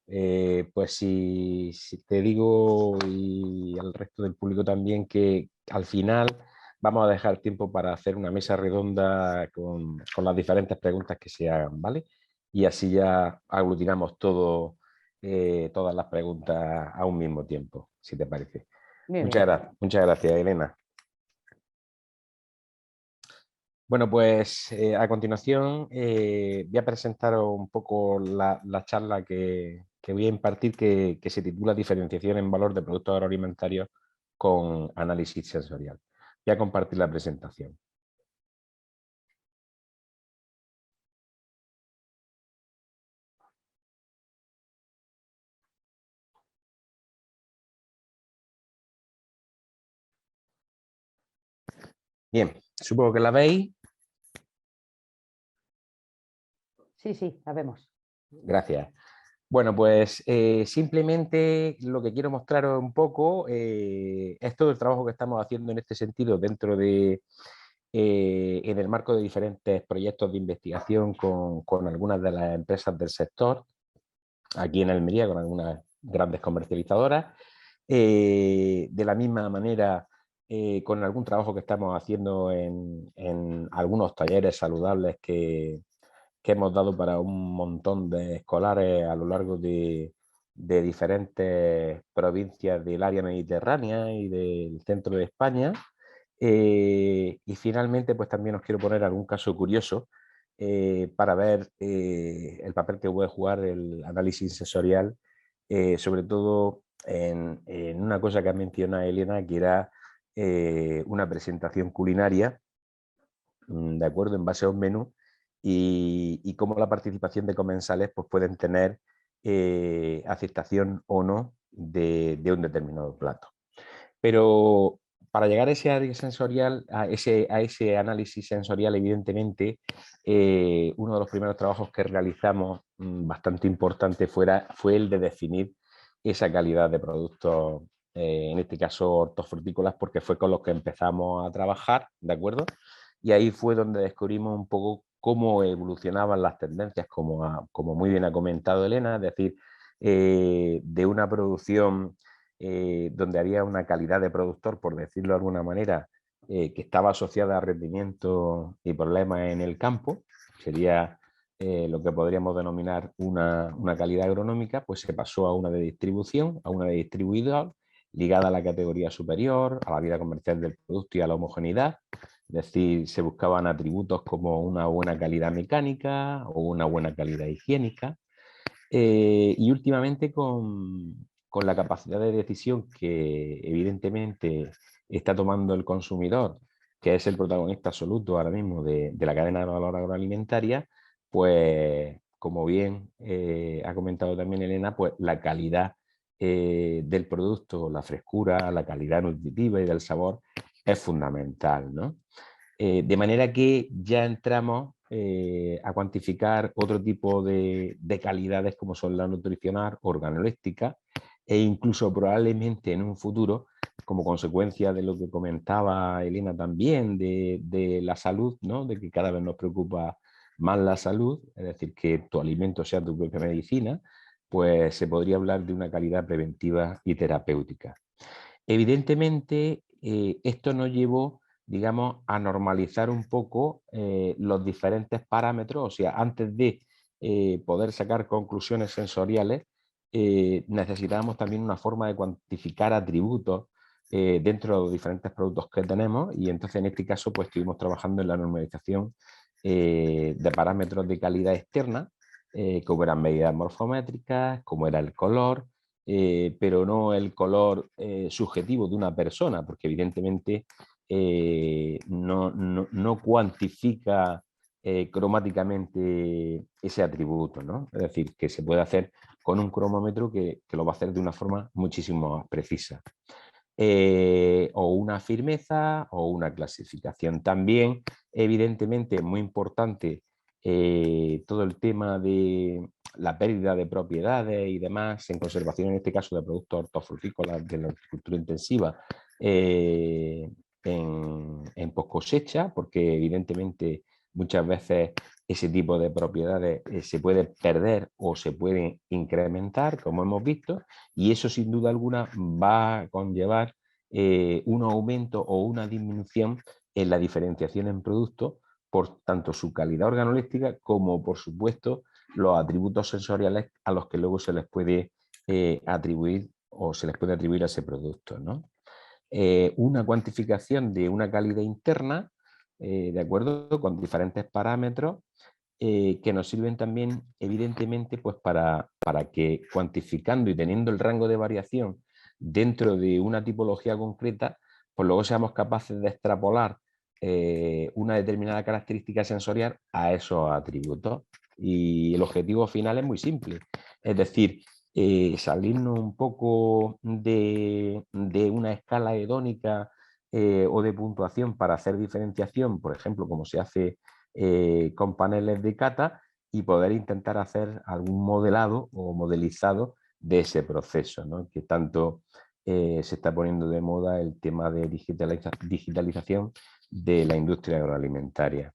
Pues si te digo y al resto del público también que al final vamos a dejar tiempo para hacer una mesa redonda con las diferentes preguntas que se hagan, ¿vale? Y así ya aglutinamos todas las preguntas a un mismo tiempo, si te parece. Muchas gracias, Elena. Bueno, pues a continuación voy a presentar un poco la charla que voy a impartir que se titula Diferenciación en valor de productos agroalimentarios con análisis sensorial. Voy a compartir la presentación. Bien, supongo que la veis. Sí, sí, la vemos. Gracias. Bueno, pues simplemente lo que quiero mostraros un poco es todo el trabajo que estamos haciendo en este sentido dentro de, en el marco de diferentes proyectos de investigación con algunas de las empresas del sector, aquí en Almería, con algunas grandes comercializadoras. De la misma manera, con algún trabajo que estamos haciendo en algunos talleres saludables que hemos dado para un montón de escolares a lo largo de diferentes provincias del área mediterránea y del centro de España. Y finalmente, pues también os quiero poner algún caso curioso para ver el papel que puede jugar el análisis sensorial, sobre todo en una cosa que ha mencionado Elena, que era una presentación culinaria, de acuerdo, en base a un menú, y cómo la participación de comensales pues, pueden tener aceptación o no de un determinado plato. Pero para llegar a ese área sensorial, a ese análisis sensorial, evidentemente, uno de los primeros trabajos que realizamos bastante importante fue el de definir esa calidad de productos, en este caso hortofrutícolas, porque fue con los que empezamos a trabajar, ¿de acuerdo? Y ahí fue donde descubrimos un poco cómo evolucionaban las tendencias, como muy bien ha comentado Elena, es decir, de una producción donde había una calidad de productor, por decirlo de alguna manera, que estaba asociada a rendimiento y problemas en el campo, sería lo que podríamos denominar una calidad agronómica, pues se pasó a una de distribución, a una de distribuidor, ligada a la categoría superior, a la vida comercial del producto y a la homogeneidad. Es decir, se buscaban atributos como una buena calidad mecánica o una buena calidad higiénica. Y últimamente con la capacidad de decisión que evidentemente está tomando el consumidor, que es el protagonista absoluto ahora mismo de la cadena de valor agroalimentaria, pues como bien ha comentado también Elena, pues la calidad del producto, la frescura, la calidad nutritiva y del sabor es fundamental, ¿no? De manera que ya entramos a cuantificar otro tipo de calidades como son la nutricional, organoléptica e incluso probablemente en un futuro, como consecuencia de lo que comentaba Elena también, de la salud, ¿no? De que cada vez nos preocupa más la salud, es decir, que tu alimento sea tu propia medicina, pues se podría hablar de una calidad preventiva y terapéutica. Evidentemente, esto nos llevó, digamos, a normalizar un poco los diferentes parámetros, o sea, antes de poder sacar conclusiones sensoriales, necesitábamos también una forma de cuantificar atributos dentro de los diferentes productos que tenemos, y entonces en este caso pues estuvimos trabajando en la normalización de parámetros de calidad externa, como eran medidas morfométricas, como era el color, pero no el color subjetivo de una persona, porque evidentemente no cuantifica cromáticamente ese atributo, ¿no? Es decir, que se puede hacer con un cromómetro que lo va a hacer de una forma muchísimo más precisa. O una firmeza o una clasificación. También, evidentemente, es muy importante todo el tema de la pérdida de propiedades y demás en conservación, en este caso de productos hortofrutícolas de la agricultura intensiva en post cosecha, porque evidentemente muchas veces ese tipo de propiedades se puede perder o se pueden incrementar, como hemos visto, y eso sin duda alguna va a conllevar un aumento o una disminución en la diferenciación en productos por tanto su calidad organoléptica como por supuesto los atributos sensoriales a los que luego se les puede atribuir o se les puede atribuir a ese producto, ¿no? Una cuantificación de una calidad interna, de acuerdo, con diferentes parámetros que nos sirven también, evidentemente, pues para que cuantificando y teniendo el rango de variación dentro de una tipología concreta, pues luego seamos capaces de extrapolar una determinada característica sensorial a esos atributos. Y el objetivo final es muy simple, es decir, salirnos un poco de una escala hedónica o de puntuación para hacer diferenciación, por ejemplo, como se hace con paneles de cata, y poder intentar hacer algún modelado o modelizado de ese proceso, ¿no? Que tanto se está poniendo de moda el tema de digitalización de la industria agroalimentaria.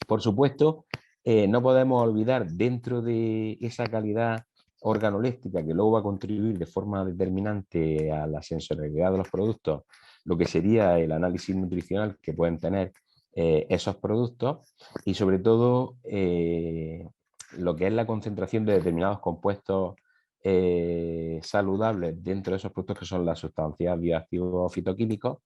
Por supuesto, no podemos olvidar dentro de esa calidad organoléptica que luego va a contribuir de forma determinante a la sensorialidad de los productos, lo que sería el análisis nutricional que pueden tener esos productos, y sobre todo lo que es la concentración de determinados compuestos saludables dentro de esos productos, que son las sustancias bioactivos fitoquímicos,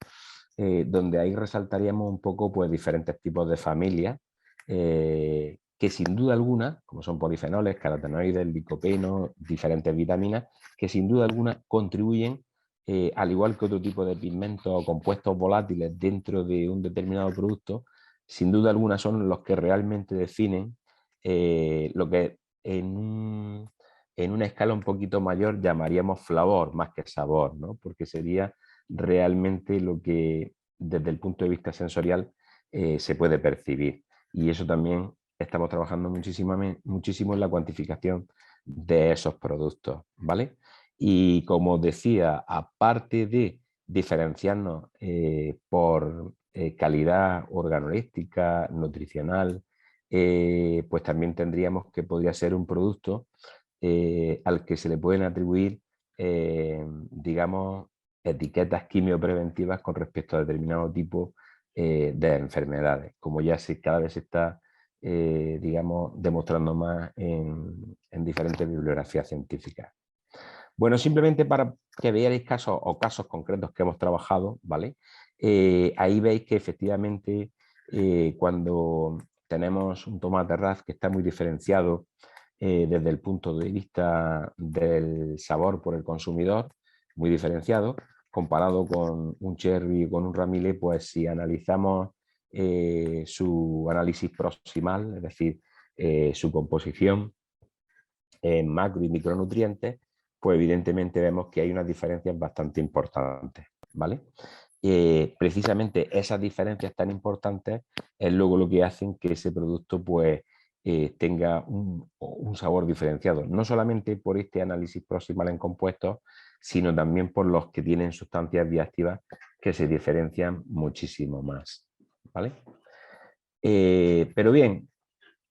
donde ahí resaltaríamos un poco pues diferentes tipos de familias que sin duda alguna, como son polifenoles, carotenoides, licopeno, diferentes vitaminas, que sin duda alguna contribuyen, al igual que otro tipo de pigmentos o compuestos volátiles dentro de un determinado producto, sin duda alguna son los que realmente definen lo que en una escala un poquito mayor llamaríamos flavor más que sabor, ¿no? Porque sería realmente lo que desde el punto de vista sensorial se puede percibir. Y eso también estamos trabajando muchísimo en la cuantificación de esos productos, ¿vale? Y como decía, aparte de diferenciarnos por calidad organoléptica, nutricional, pues también tendríamos que podría ser un producto al que se le pueden atribuir, digamos, etiquetas quimiopreventivas con respecto a determinado tipo de enfermedades, como ya cada vez se está, digamos, demostrando más en diferentes bibliografías científicas. Bueno, simplemente para que veáis casos concretos que hemos trabajado, ¿vale? Ahí veis que efectivamente cuando tenemos un tomate ras que está muy diferenciado desde el punto de vista del sabor por el consumidor, muy diferenciado, comparado con un cherry y con un ramile, pues si analizamos su análisis proximal, es decir, su composición en macro y micronutrientes, pues evidentemente vemos que hay unas diferencias bastante importantes, ¿vale? Precisamente esas diferencias tan importantes es luego lo que hacen que ese producto pues tenga un sabor diferenciado, no solamente por este análisis proximal en compuestos, sino también por los que tienen sustancias bioactivas que se diferencian muchísimo más, ¿vale? Pero bien,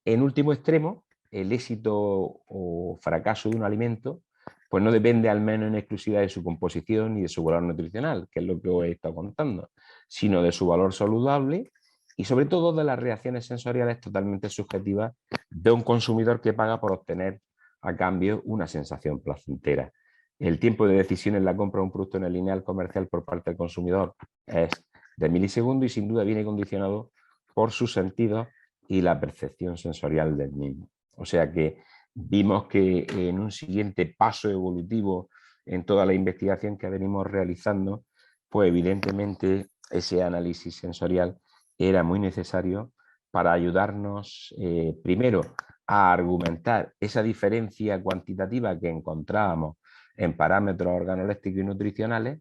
en último extremo, el éxito o fracaso de un alimento pues no depende al menos en exclusiva de su composición ni de su valor nutricional, que es lo que os he estado contando, sino de su valor saludable y sobre todo de las reacciones sensoriales totalmente subjetivas de un consumidor que paga por obtener a cambio una sensación placentera. El tiempo de decisión en la compra de un producto en el lineal comercial por parte del consumidor es de milisegundos y sin duda viene condicionado por sus sentidos y la percepción sensorial del mismo. O sea que vimos que en un siguiente paso evolutivo en toda la investigación que venimos realizando, pues evidentemente ese análisis sensorial era muy necesario para ayudarnos primero a argumentar esa diferencia cuantitativa que encontrábamos en parámetros organolépticos y nutricionales,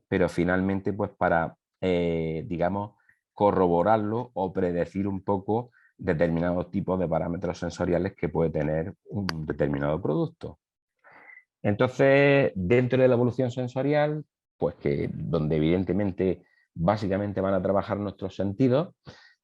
pero finalmente pues para, digamos, corroborarlo o predecir un poco determinados tipos de parámetros sensoriales que puede tener un determinado producto. Entonces, dentro de la evolución sensorial, pues que donde evidentemente básicamente van a trabajar nuestros sentidos,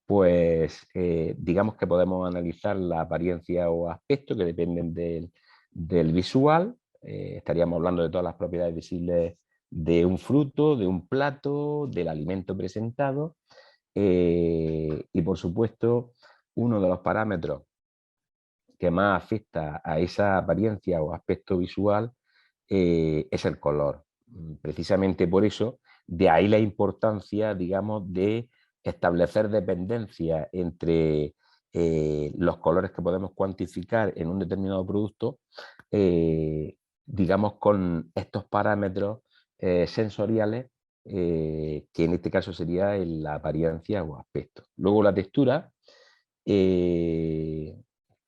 pues digamos que podemos analizar la apariencia o aspecto que dependen del visual. Estaríamos hablando de todas las propiedades visibles de un fruto, de un plato, del alimento presentado. Y por supuesto, uno de los parámetros que más afecta a esa apariencia o aspecto visual es el color. Precisamente por eso, de ahí la importancia, digamos, de establecer dependencia entre los colores que podemos cuantificar en un determinado producto, digamos, con estos parámetros sensoriales, que en este caso sería la apariencia o aspecto. Luego la textura, que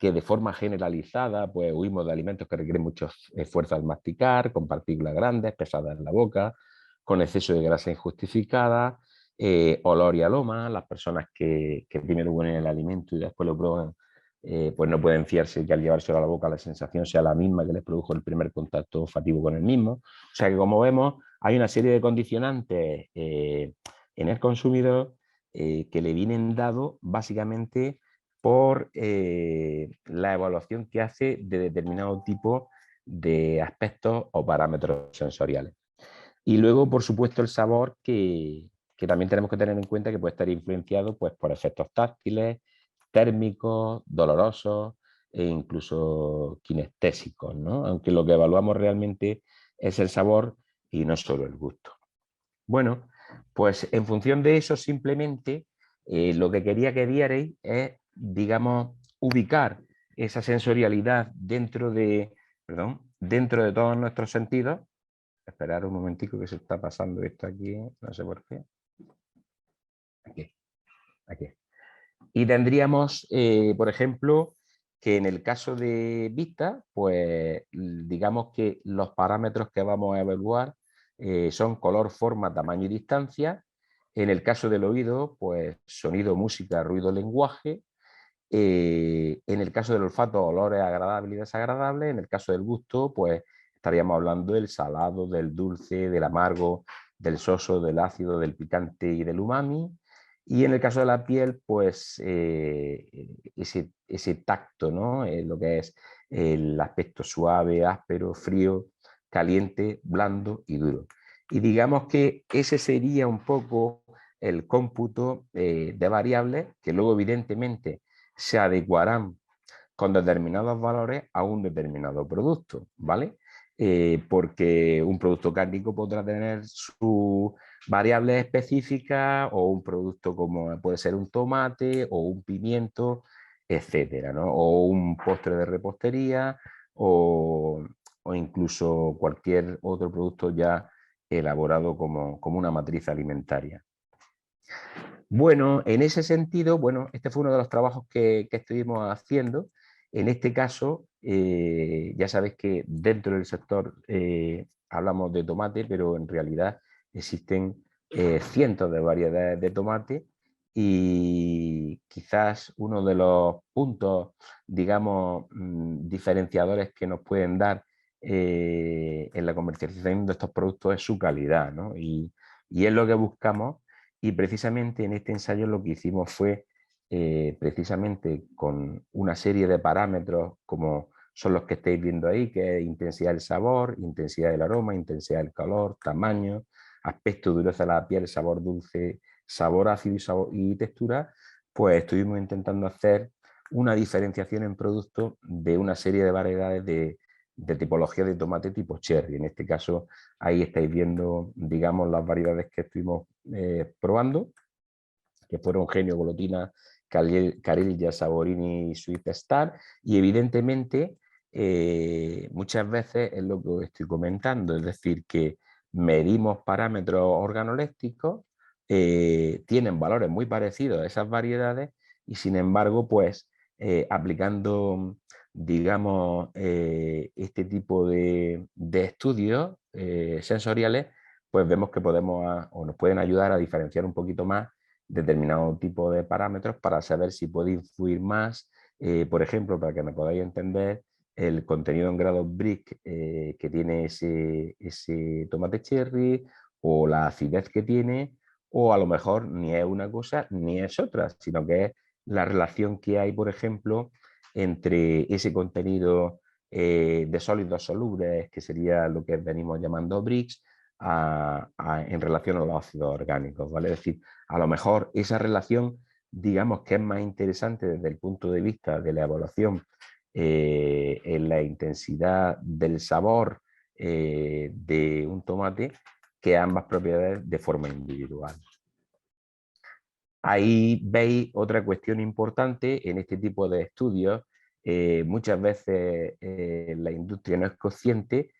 de forma generalizada pues huimos de alimentos que requieren mucho esfuerzo al masticar, con partículas grandes, pesadas en la boca, con exceso de grasa injustificada, olor y aroma. Las personas que primero huelen el alimento y después lo prueban, pues no pueden fiarse que al llevárselo a la boca la sensación sea la misma que les produjo el primer contacto olfativo con el mismo. O sea que, como vemos, hay una serie de condicionantes en el consumidor que le vienen dados básicamente por la evaluación que hace de determinado tipo de aspectos o parámetros sensoriales. Y luego, por supuesto, el sabor, que también tenemos que tener en cuenta que puede estar influenciado pues, por efectos táctiles, térmicos, dolorosos e incluso kinestésicos, ¿no? Aunque lo que evaluamos realmente es el sabor y no solo el gusto. Bueno, pues en función de eso, simplemente lo que quería que vierais es, digamos, ubicar esa sensorialidad dentro de todos nuestros sentidos. Esperar un momentico que se está pasando esto aquí, no sé por qué. Aquí, aquí. Y tendríamos, por ejemplo, que en el caso de vista, pues digamos que los parámetros que vamos a evaluar son color, forma, tamaño y distancia. En el caso del oído, pues sonido, música, ruido, lenguaje. En el caso del olfato, olores agradables y desagradables. En el caso del gusto, pues estaríamos hablando del salado, del dulce, del amargo, del soso, del ácido, del picante y del umami. Y en el caso de la piel, pues ese tacto, ¿no? Lo que es el aspecto suave, áspero, frío, caliente, blando y duro. Y digamos que ese sería un poco el cómputo de variables que luego evidentemente se adecuarán con determinados valores a un determinado producto, ¿vale? Porque un producto cárnico podrá tener sus variables específicas o un producto como puede ser un tomate o un pimiento etcétera, ¿no? O un postre de repostería o incluso cualquier otro producto ya elaborado como una matriz alimentaria. Bueno, en ese sentido, bueno, este fue uno de los trabajos que estuvimos haciendo. En este caso, ya sabéis que dentro del sector hablamos de tomate, pero en realidad existen cientos de variedades de tomate y quizás uno de los puntos, digamos, diferenciadores que nos pueden dar en la comercialización de estos productos es su calidad, ¿no? Y es lo que buscamos. Y precisamente en este ensayo lo que hicimos fue, precisamente con una serie de parámetros como son los que estáis viendo ahí, que es intensidad del sabor, intensidad del aroma, intensidad del color, tamaño, aspecto, dureza de la piel, sabor dulce, sabor ácido y textura, pues estuvimos intentando hacer una diferenciación en producto de una serie de variedades de tipología de tomate tipo cherry. En este caso, ahí estáis viendo, digamos, las variedades que estuvimos probando, que fueron Genio, Golotina, Carilla, Saborini y Sweet Star, y evidentemente muchas veces es lo que os estoy comentando, es decir, que medimos parámetros organolépticos, tienen valores muy parecidos a esas variedades y sin embargo, pues aplicando, digamos, este tipo de estudios sensoriales, pues vemos que podemos o nos pueden ayudar a diferenciar un poquito más determinado tipo de parámetros para saber si puede influir más, por ejemplo, para que me podáis entender, el contenido en grados Brix que tiene ese tomate cherry o la acidez que tiene, o a lo mejor ni es una cosa ni es otra, sino que es la relación que hay, por ejemplo, entre ese contenido de sólidos solubles, que sería lo que venimos llamando Brix, en relación a los ácidos orgánicos, ¿vale? Es decir, a lo mejor esa relación, digamos que es más interesante desde el punto de vista de la evaluación en la intensidad del sabor de un tomate que ambas propiedades de forma individual. Ahí veis otra cuestión importante en este tipo de estudios. Muchas veces la industria no es consciente,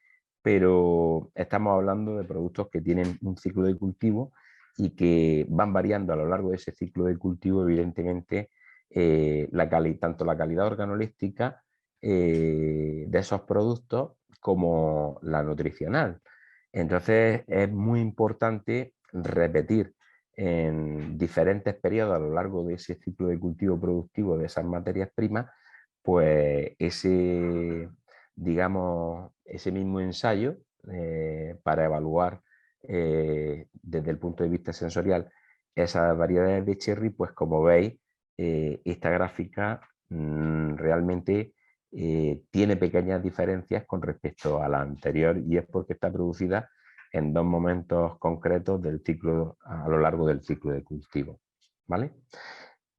pero estamos hablando de productos que tienen un ciclo de cultivo y que van variando a lo largo de ese ciclo de cultivo, evidentemente, tanto la calidad organoléptica de esos productos como la nutricional. Entonces es muy importante repetir en diferentes periodos a lo largo de ese ciclo de cultivo productivo de esas materias primas, pues digamos, ese mismo ensayo para evaluar desde el punto de vista sensorial esas variedades de cherry, pues como veis, esta gráfica realmente tiene pequeñas diferencias con respecto a la anterior y es porque está producida en dos momentos concretos del ciclo, a lo largo del ciclo de cultivo, ¿vale?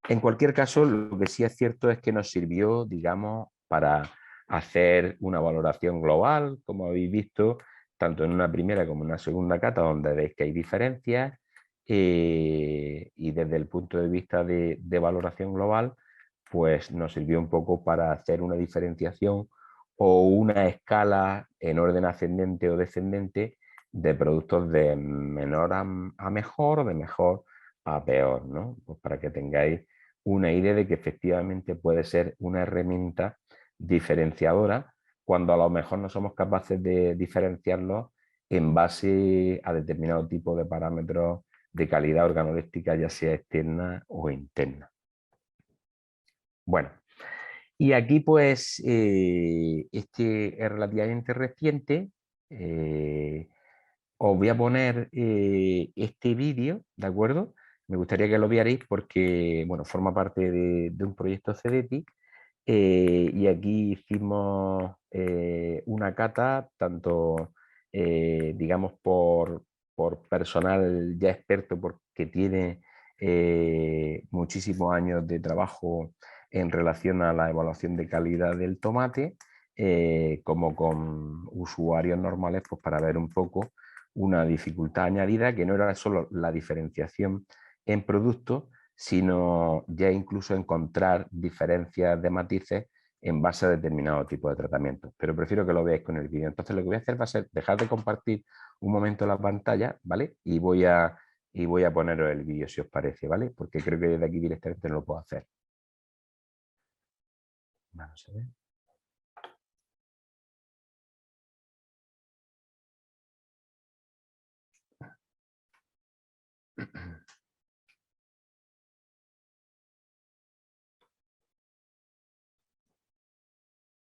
En cualquier caso, lo que sí es cierto es que nos sirvió, digamos, para hacer una valoración global, como habéis visto, tanto en una primera como en una segunda cata, donde veis que hay diferencias, y desde el punto de vista de valoración global, pues nos sirvió un poco para hacer una diferenciación o una escala en orden ascendente o descendente de productos de menor a mejor o de mejor a peor, ¿no? Pues para que tengáis una idea de que efectivamente puede ser una herramienta diferenciadora cuando a lo mejor no somos capaces de diferenciarlo en base a determinado tipo de parámetros de calidad organoléptica, ya sea externa o interna. Bueno, y aquí pues este es relativamente reciente. Os voy a poner este vídeo, ¿de acuerdo? Me gustaría que lo vierais porque, bueno, forma parte de un proyecto CEDETI y aquí hicimos una cata, tanto, digamos, por personal ya experto, porque tiene muchísimos años de trabajo en relación a la evaluación de calidad del tomate, como con usuarios normales, pues para ver un poco una dificultad añadida que no era solo la diferenciación en productos, sino ya incluso encontrar diferencias de matices en base a determinado tipo de tratamiento. Pero prefiero que lo veáis con el vídeo. Entonces lo que voy a hacer va a ser dejar de compartir un momento la pantalla, ¿vale? Y voy a poneros el vídeo si os parece, ¿vale? Porque creo que desde aquí directamente no lo puedo hacer. Vamos a ver.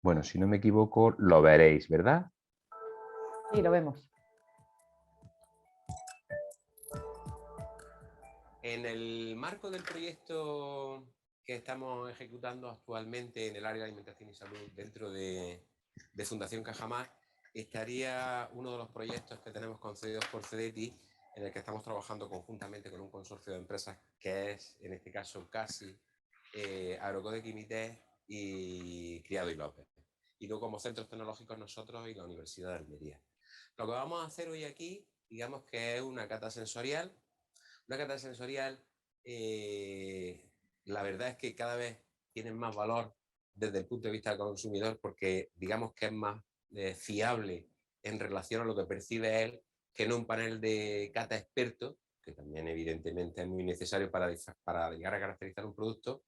Bueno, si no me equivoco, lo veréis, ¿verdad? Sí, lo vemos. En el marco del proyecto que estamos ejecutando actualmente en el área de alimentación y salud dentro de Fundación Cajamar, estaría uno de los proyectos que tenemos concedidos por CEDETI, en el que estamos trabajando conjuntamente con un consorcio de empresas que es, en este caso, CASI, Agrocode Quimité y Criado y López. Y luego como centros tecnológicos nosotros y la Universidad de Almería. Lo que vamos a hacer hoy aquí, digamos que es una cata sensorial. Una cata sensorial, la verdad es que cada vez tienen más valor desde el punto de vista del consumidor porque digamos que es más fiable en relación a lo que percibe él que en un panel de cata experto, que también evidentemente es muy necesario para llegar a caracterizar un producto,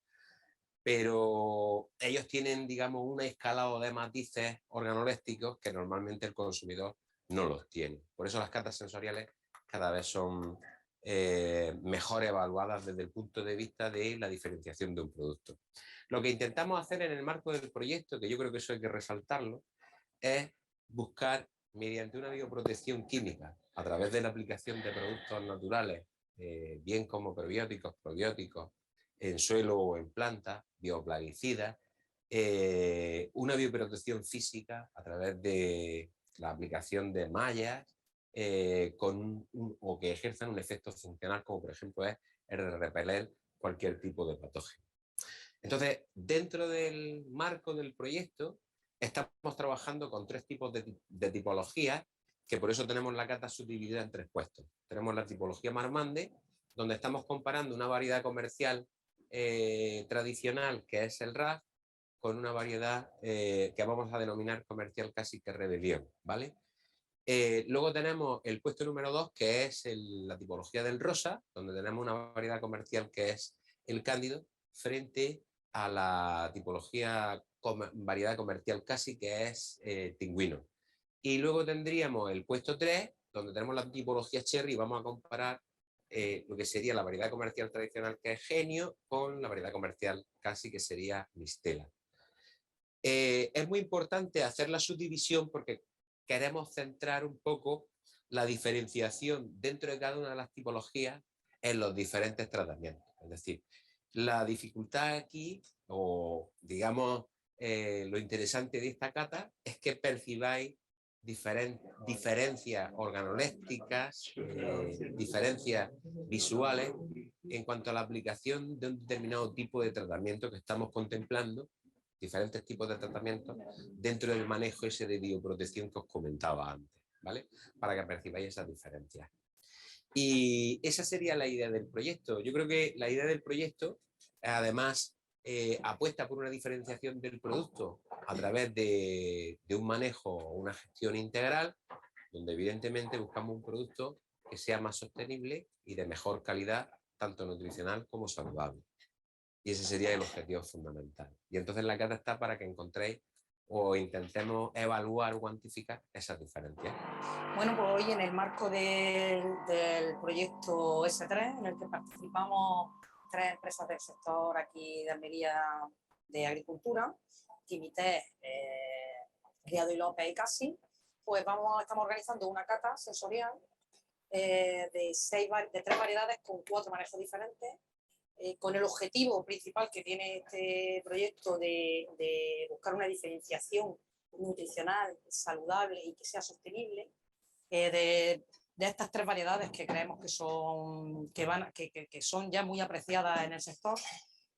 pero ellos tienen, digamos, un escalado de matices organolépticos que normalmente el consumidor no los tiene. Por eso las catas sensoriales cada vez son mejor evaluadas desde el punto de vista de la diferenciación de un producto. Lo que intentamos hacer en el marco del proyecto, que yo creo que eso hay que resaltarlo, es buscar, mediante una bioprotección química, a través de la aplicación de productos naturales, bien como prebióticos, probióticos, en suelo o en planta, bioplaguicidas, una bioprotección física a través de la aplicación de mallas o que ejerzan un efecto funcional, como por ejemplo es el de repeler cualquier tipo de patógeno. Entonces, dentro del marco del proyecto, estamos trabajando con tres tipos de tipologías, que por eso tenemos la cata subdividida en tres puestos. Tenemos la tipología Marmande, donde estamos comparando una variedad comercial tradicional, que es el RAF, con una variedad que vamos a denominar comercial casi que rebelión, ¿vale? Luego tenemos el puesto número 2, que es la tipología del rosa, donde tenemos una variedad comercial que es el cándido, frente a la tipología variedad comercial casi, que es pingüino. Y luego tendríamos el puesto 3, donde tenemos la tipología cherry, y vamos a comparar lo que sería la variedad comercial tradicional, que es genio, con la variedad comercial casi, que sería mistela. Es muy importante hacer la subdivisión porque queremos centrar un poco la diferenciación dentro de cada una de las tipologías en los diferentes tratamientos. Es decir, la dificultad aquí, o digamos lo interesante de esta cata, es que percibáis diferencias organolépticas, diferencias visuales en cuanto a la aplicación de un determinado tipo de tratamiento que estamos contemplando, diferentes tipos de tratamientos dentro del manejo ese de bioprotección que os comentaba antes, ¿vale? Para que percibáis esas diferencias. Y esa sería la idea del proyecto. Yo creo que la idea del proyecto, además, apuesta por una diferenciación del producto a través de un manejo o una gestión integral, donde evidentemente buscamos un producto que sea más sostenible y de mejor calidad, tanto nutricional como saludable. Y ese sería el objetivo fundamental. Y entonces la cata está para que encontréis o intentemos evaluar o cuantificar esas diferencias. Bueno, pues hoy en el marco del proyecto S3, en el que participamos tres empresas del sector aquí de Almería de agricultura, Quimité, Criado y López y Casi, pues estamos organizando una cata sensorial de tres variedades con 4 manejos diferentes, con el objetivo principal que tiene este proyecto de buscar una diferenciación nutricional, saludable y que sea sostenible de estas 3 variedades que creemos que son ya muy apreciadas en el sector.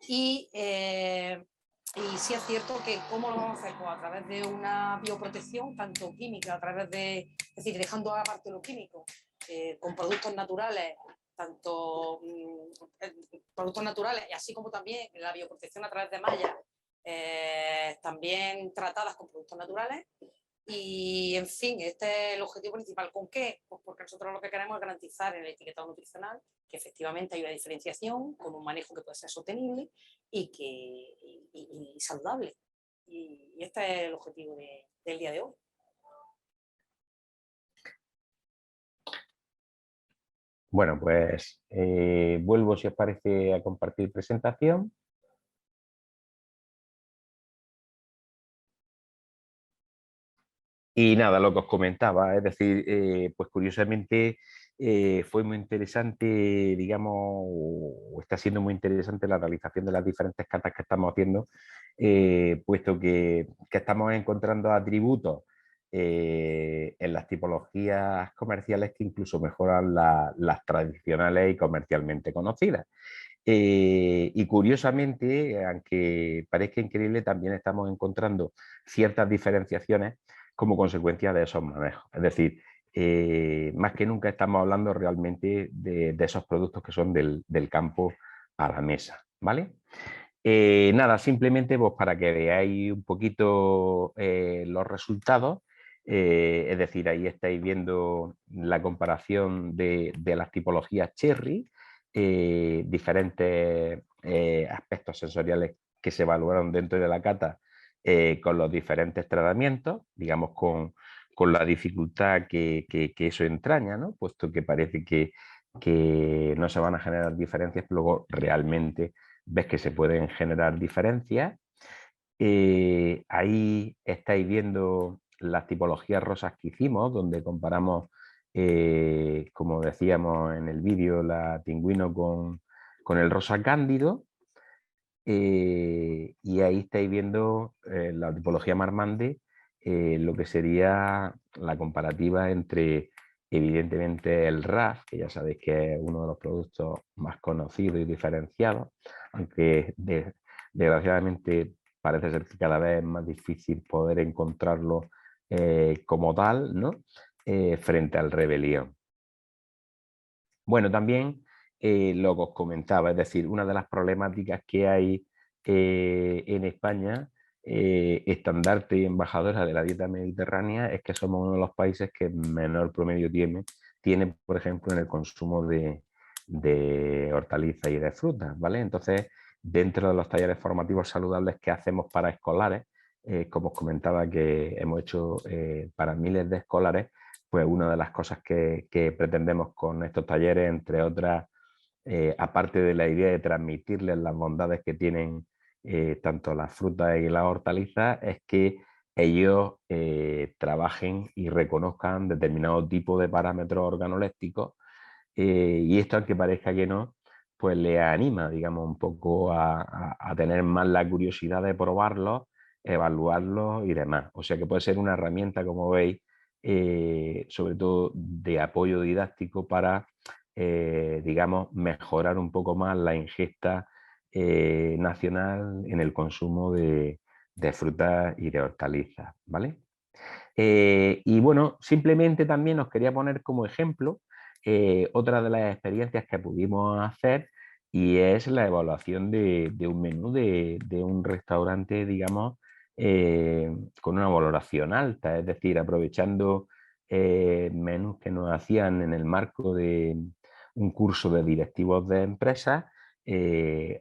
Y sí es cierto que cómo lo vamos a hacer, pues a través de una bioprotección tanto química, a través de, es decir, dejando aparte lo químico, con productos naturales tanto productos naturales, y así como también la bioprotección a través de mallas, también tratadas con productos naturales. Y, en fin, este es el objetivo principal. ¿Con qué? Pues porque nosotros lo que queremos es garantizar en el etiquetado nutricional que efectivamente hay una diferenciación con un manejo que puede ser sostenible y saludable. Y este es el objetivo del día de hoy. Bueno, pues vuelvo, si os parece, a compartir presentación. Y nada, lo que os comentaba, es decir, pues curiosamente fue muy interesante, digamos, o está siendo muy interesante la realización de las diferentes catas que estamos haciendo, puesto que estamos encontrando atributos en las tipologías comerciales que incluso mejoran las tradicionales y comercialmente conocidas. Y curiosamente, aunque parezca increíble, también estamos encontrando ciertas diferenciaciones como consecuencia de esos manejos. Es decir, más que nunca estamos hablando realmente de esos productos que son del campo a la mesa, ¿vale? Nada, simplemente pues, para que veáis un poquito los resultados, es decir, ahí estáis viendo la comparación de las tipologías Cherry, diferentes aspectos sensoriales que se evaluaron dentro de la cata con los diferentes tratamientos, digamos con la dificultad que eso entraña, ¿no? Puesto que parece que no se van a generar diferencias, pero luego realmente ves que se pueden generar diferencias. Ahí estáis viendo las tipologías rosas que hicimos, donde comparamos, como decíamos en el vídeo, la pingüino con el rosa cándido. Y ahí estáis viendo la tipología Marmande, lo que sería la comparativa entre, evidentemente, el RAF, que ya sabéis que es uno de los productos más conocidos y diferenciados, aunque desgraciadamente parece ser que cada vez es más difícil poder encontrarlo como tal, ¿no? Frente al Rebelión. Bueno, también lo que os comentaba, es decir, una de las problemáticas que hay en España, estandarte y embajadora de la dieta mediterránea, es que somos uno de los países que menor promedio tiene, por ejemplo, en el consumo de hortalizas y de frutas, ¿vale? Entonces, dentro de los talleres formativos saludables que hacemos para escolares, como os comentaba que hemos hecho para miles de escolares, pues una de las cosas que pretendemos con estos talleres, entre otras, aparte de la idea de transmitirles las bondades que tienen tanto las frutas y las hortalizas, es que ellos trabajen y reconozcan determinado tipo de parámetros organolépticos, y esto, aunque parezca que no, pues les anima, digamos, un poco a tener más la curiosidad de probarlos, evaluarlos y demás. O sea que puede ser una herramienta, como veis, sobre todo de apoyo didáctico para, digamos, mejorar un poco más la ingesta nacional en el consumo de frutas y de hortalizas, ¿vale? Y bueno, simplemente también os quería poner como ejemplo otra de las experiencias que pudimos hacer, y es la evaluación de un menú de un restaurante, digamos, con una valoración alta, es decir, aprovechando menús que nos hacían en el marco de un curso de directivos de empresas,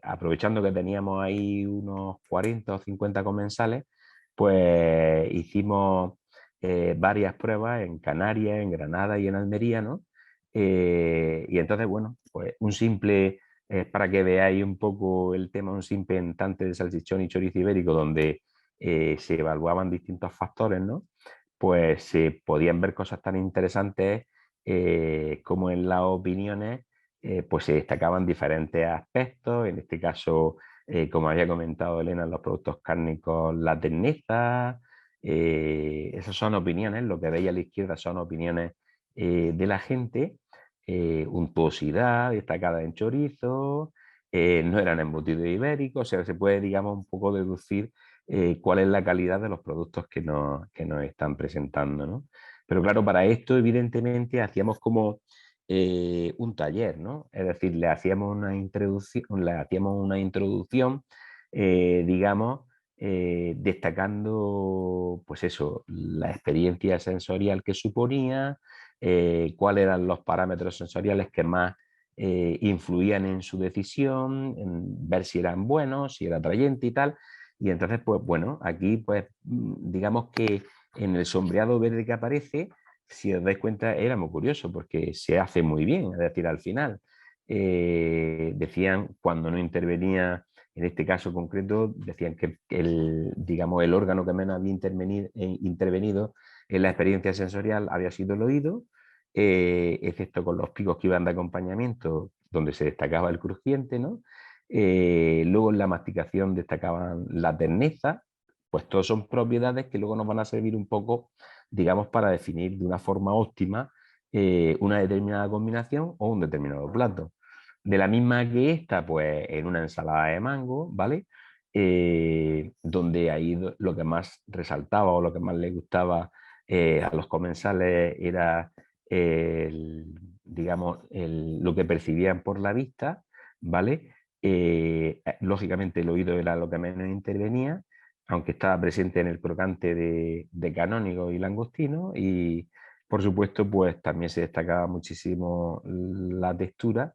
aprovechando que teníamos ahí unos 40 o 50 comensales, pues hicimos varias pruebas en Canarias, en Granada y en Almería, ¿no? Y entonces, bueno, pues un simple, para que veáis un poco el tema, un simple entante de salchichón y chorizo ibérico, donde se evaluaban distintos factores, ¿no? Pues se podían ver cosas tan interesantes como en las opiniones, pues se destacaban diferentes aspectos, en este caso, como había comentado Elena, los productos cárnicos, la terneza. Esas son opiniones, lo que veis a la izquierda son opiniones de la gente, untuosidad destacada en chorizo, no eran embutidos ibéricos, o sea, se puede, digamos, un poco deducir cuál es la calidad de los productos que nos están presentando, ¿no? Pero claro, para esto, evidentemente, hacíamos como un taller, ¿no? Es decir, le hacíamos una introducción, digamos, destacando, pues eso, la experiencia sensorial que suponía, cuáles eran los parámetros sensoriales que más influían en su decisión, en ver si eran buenos, si era atrayente y tal. Y entonces, pues bueno, aquí, pues, digamos que en el sombreado verde que aparece, si os dais cuenta, era muy curioso porque se hace muy bien, es decir, al final. Decían, cuando no intervenía, en este caso concreto, decían que digamos, el órgano que menos había intervenido en la experiencia sensorial había sido el oído, excepto con los picos que iban de acompañamiento, donde se destacaba el crujiente, ¿no? Luego en la masticación destacaban la terneza. Pues todos son propiedades que luego nos van a servir un poco, digamos, para definir de una forma óptima una determinada combinación o un determinado plato. De la misma que esta, pues en una ensalada de mango, ¿vale? Donde ahí lo que más resaltaba o lo que más le gustaba a los comensales era digamos, lo que percibían por la vista, ¿vale? Lógicamente el oído era lo que menos intervenía, aunque estaba presente en el crocante de canónigo y langostino, y por supuesto pues también se destacaba muchísimo la textura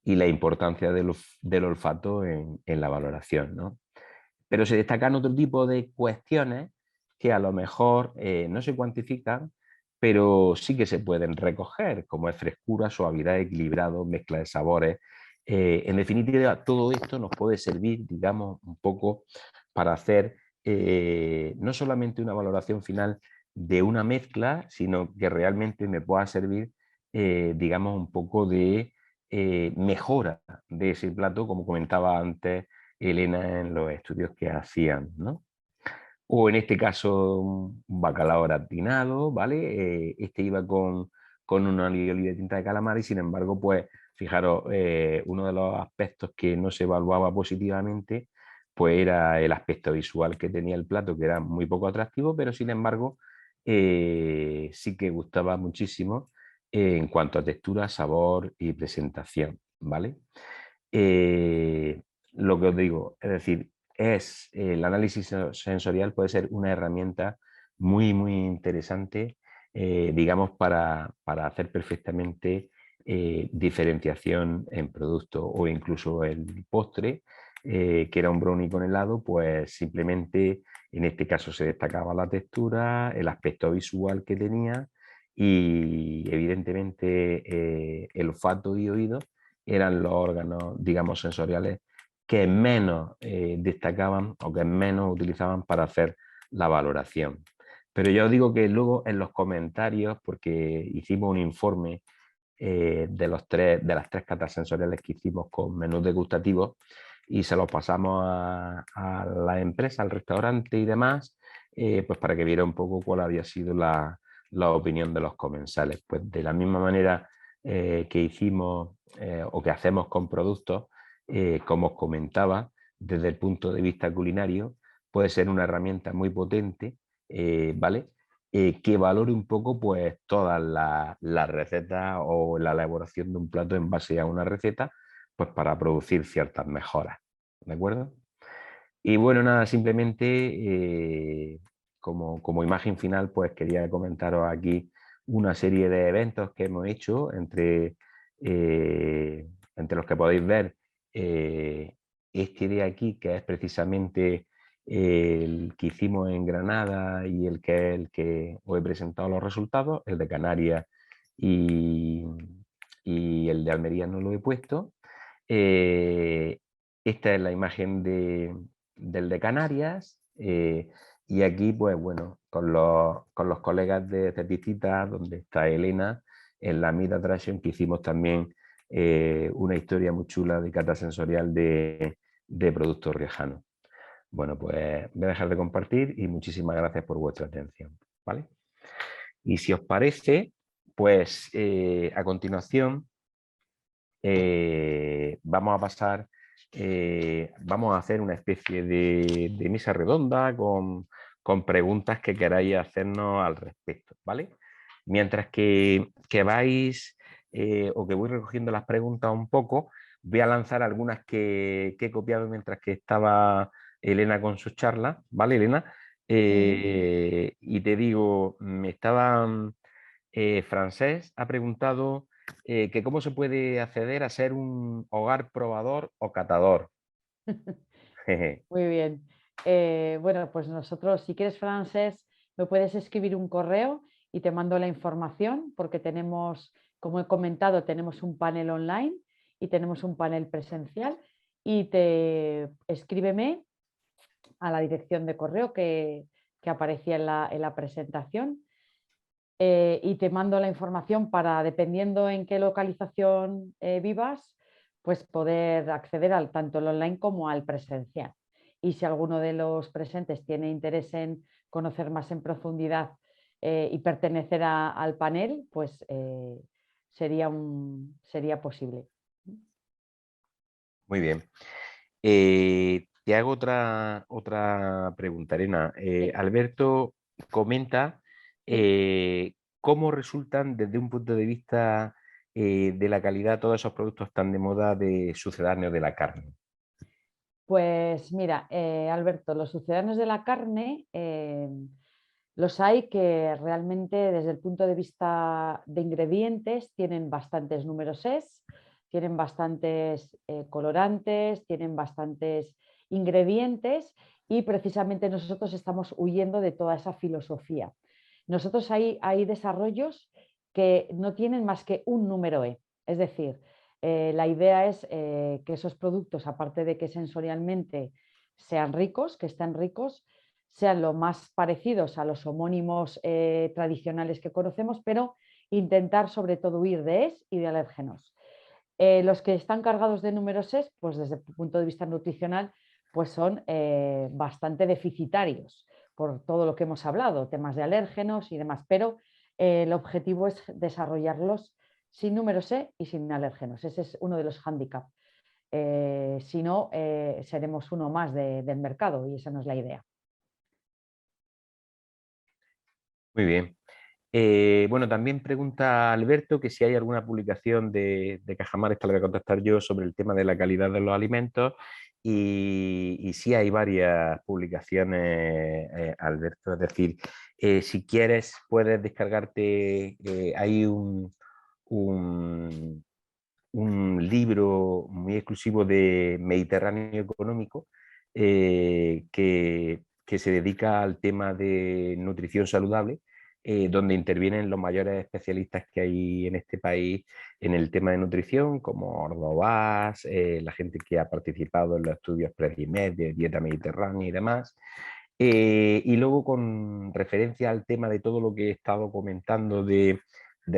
y la importancia del olfato en la valoración, ¿no? Pero se destacan otro tipo de cuestiones que a lo mejor no se cuantifican, pero sí que se pueden recoger, como es frescura, suavidad, equilibrado, mezcla de sabores. En definitiva, todo esto nos puede servir, digamos, un poco para hacer no solamente una valoración final de una mezcla, sino que realmente me pueda servir, digamos, un poco de mejora de ese plato, como comentaba antes Elena en los estudios que hacían, ¿no? O en este caso un bacalao gratinado, ¿vale? Este iba con una alioli de tinta de calamar y sin embargo, pues fijaros, uno de los aspectos que no se evaluaba positivamente, pues era el aspecto visual que tenía el plato, que era muy poco atractivo, pero sin embargo sí que gustaba muchísimo en cuanto a textura, sabor y presentación, ¿vale? Lo que os digo, es decir, el análisis sensorial puede ser una herramienta muy, muy interesante, digamos, para hacer perfectamente diferenciación en producto o incluso el postre, que era un brownie con helado, pues simplemente en este caso se destacaba la textura, el aspecto visual que tenía y evidentemente el olfato y oído eran los órganos, digamos, sensoriales que menos destacaban o que menos utilizaban para hacer la valoración. Pero yo os digo que luego en los comentarios, porque hicimos un informe de las tres catas sensoriales que hicimos con menús degustativos y se los pasamos a la empresa, al restaurante y demás, pues para que viera un poco cuál había sido la opinión de los comensales. Pues de la misma manera que hicimos o que hacemos con productos, como os comentaba, desde el punto de vista culinario, puede ser una herramienta muy potente, ¿vale? Que valore un poco pues todas las recetas o la elaboración de un plato en base a una receta, pues para producir ciertas mejoras, ¿de acuerdo? Y bueno, nada, simplemente como imagen final, pues quería comentaros aquí una serie de eventos que hemos hecho entre los que podéis ver este de aquí, que es precisamente el que hicimos en Granada y el que os he presentado los resultados, el de Canarias y el de Almería no lo he puesto. Esta es la imagen del de Canarias y aquí, pues bueno, con los colegas de Ceticita, donde está Elena, en la Meat Attraction, que hicimos también una historia muy chula de cata sensorial de productos riojanos. Bueno, pues voy a dejar de compartir y muchísimas gracias por vuestra atención, ¿vale? Y si os parece, pues a continuación vamos a pasar, vamos a hacer una especie de mesa redonda con preguntas que queráis hacernos al respecto, ¿vale? Mientras que vais o que voy recogiendo las preguntas un poco, voy a lanzar algunas que he copiado mientras que estaba Elena con sus charlas, ¿vale, Elena? Y te digo, Francés ha preguntado que cómo se puede acceder a ser un hogar probador o catador. Muy bien. Bueno, pues nosotros, si quieres, Francés, me puedes escribir un correo y te mando la información porque tenemos, como he comentado, tenemos un panel online y tenemos un panel presencial y escríbeme a la dirección de correo que aparecía en la presentación y te mando la información para, dependiendo en qué localización vivas, pues poder acceder al tanto el online como al presencial. Y si alguno de los presentes tiene interés en conocer más en profundidad y pertenecer al panel, pues sería posible. Muy bien. Te hago otra pregunta, Elena. Sí, Alberto comenta sí. cómo resultan desde un punto de vista de la calidad todos esos productos tan de moda de sucedáneos de la carne. Pues mira, Alberto, los sucedáneos de la carne los hay que realmente desde el punto de vista de ingredientes tienen bastantes números es, tienen bastantes colorantes, tienen bastantes ingredientes y precisamente nosotros estamos huyendo de toda esa filosofía. Nosotros hay desarrollos que no tienen más que un número E, es decir, la idea es que esos productos, aparte de que sensorialmente sean ricos, que estén ricos, sean lo más parecidos a los homónimos tradicionales que conocemos, pero intentar sobre todo huir de ES y de alérgenos. Los que están cargados de números ES, pues desde el punto de vista nutricional, pues son bastante deficitarios por todo lo que hemos hablado, temas de alérgenos y demás, pero el objetivo es desarrollarlos sin números E y sin alérgenos. Ese es uno de los hándicaps. Si no, seremos uno más del mercado y esa no es la idea. Muy bien. Bueno, también pregunta Alberto que si hay alguna publicación de Cajamar, esta la voy a contestar yo, sobre el tema de la calidad de los alimentos y sí hay varias publicaciones, Alberto. Es decir, si quieres puedes descargarte, hay un, un libro muy exclusivo de Mediterráneo Económico que se dedica al tema de nutrición saludable, donde intervienen los mayores especialistas que hay en este país en el tema de nutrición, como Ordovás, la gente que ha participado en los estudios PREDIMED de dieta mediterránea y demás. Y luego con referencia al tema de todo lo que he estado comentando de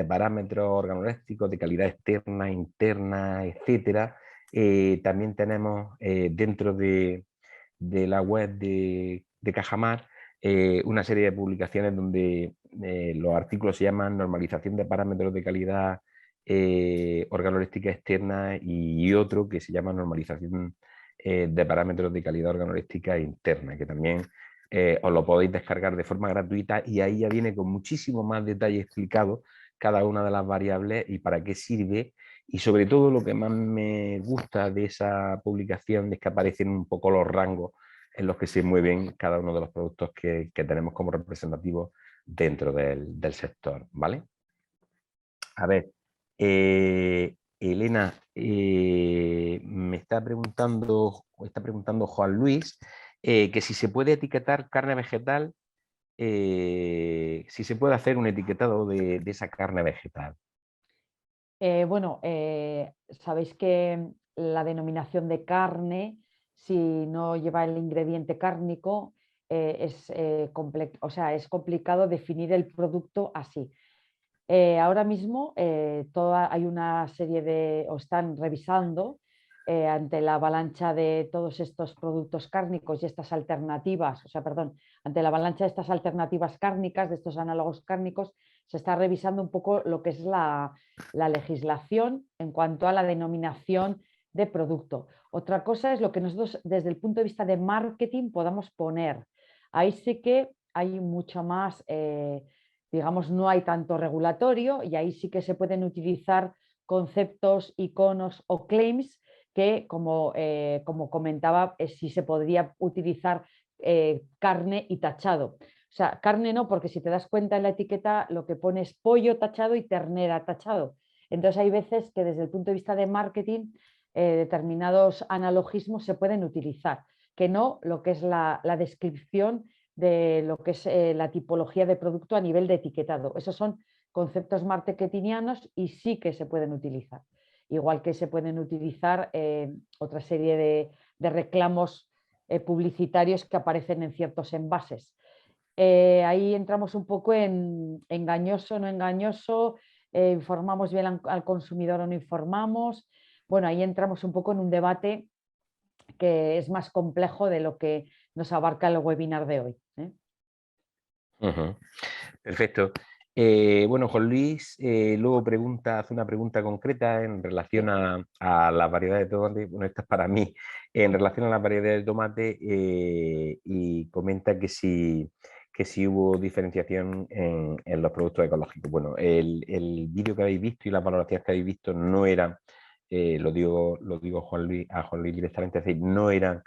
parámetros organolépticos, de calidad externa, interna, etcétera, también tenemos dentro de la web de Cajamar una serie de publicaciones donde los artículos se llaman normalización de parámetros de calidad organoléptica externa y otro que se llama normalización de parámetros de calidad organoléptica interna, que también os lo podéis descargar de forma gratuita y ahí ya viene con muchísimo más detalle explicado cada una de las variables y para qué sirve. Y sobre todo lo que más me gusta de esa publicación es que aparecen un poco los rangos en los que se mueven cada uno de los productos que tenemos como representativos dentro del sector, ¿vale? A ver, Elena, me está preguntando Juan Luis que si se puede etiquetar carne vegetal, si se puede hacer un etiquetado de esa carne vegetal. Bueno, sabéis que la denominación de carne, si no lleva el ingrediente cárnico, o sea, es complicado definir el producto así. Ahora mismo hay una serie o están revisando ante la avalancha de todos estos productos cárnicos y estas alternativas, o sea, perdón, ante la avalancha de estas alternativas cárnicas, de estos análogos cárnicos, se está revisando un poco lo que es la legislación en cuanto a la denominación de producto. Otra cosa es lo que nosotros desde el punto de vista de marketing podamos poner. Ahí sí que hay mucho más digamos, no hay tanto regulatorio y ahí sí que se pueden utilizar conceptos, iconos o claims que, como comentaba, sí se podría utilizar carne y tachado. O sea, carne no, porque si te das cuenta en la etiqueta lo que pone es pollo tachado y ternera tachado. Entonces hay veces que desde el punto de vista de marketing determinados analogismos se pueden utilizar, que no lo que es la descripción de lo que es la tipología de producto a nivel de etiquetado. Esos son conceptos marketingianos y sí que se pueden utilizar. Igual que se pueden utilizar otra serie de reclamos publicitarios que aparecen en ciertos envases. Ahí entramos un poco en engañoso, no engañoso, informamos bien al consumidor o no informamos. Bueno, ahí entramos un poco en un debate que es más complejo de lo que nos abarca el webinar de hoy. Perfecto. Bueno, Juan Luis luego hace una pregunta concreta en relación a las variedades de tomate. Bueno, esta es para mí, en relación a las variedades de tomate y comenta que si hubo diferenciación en los productos ecológicos. Bueno, el vídeo que habéis visto y las valoraciones que habéis visto no eran, lo digo a Juan Luis directamente, es decir, no eran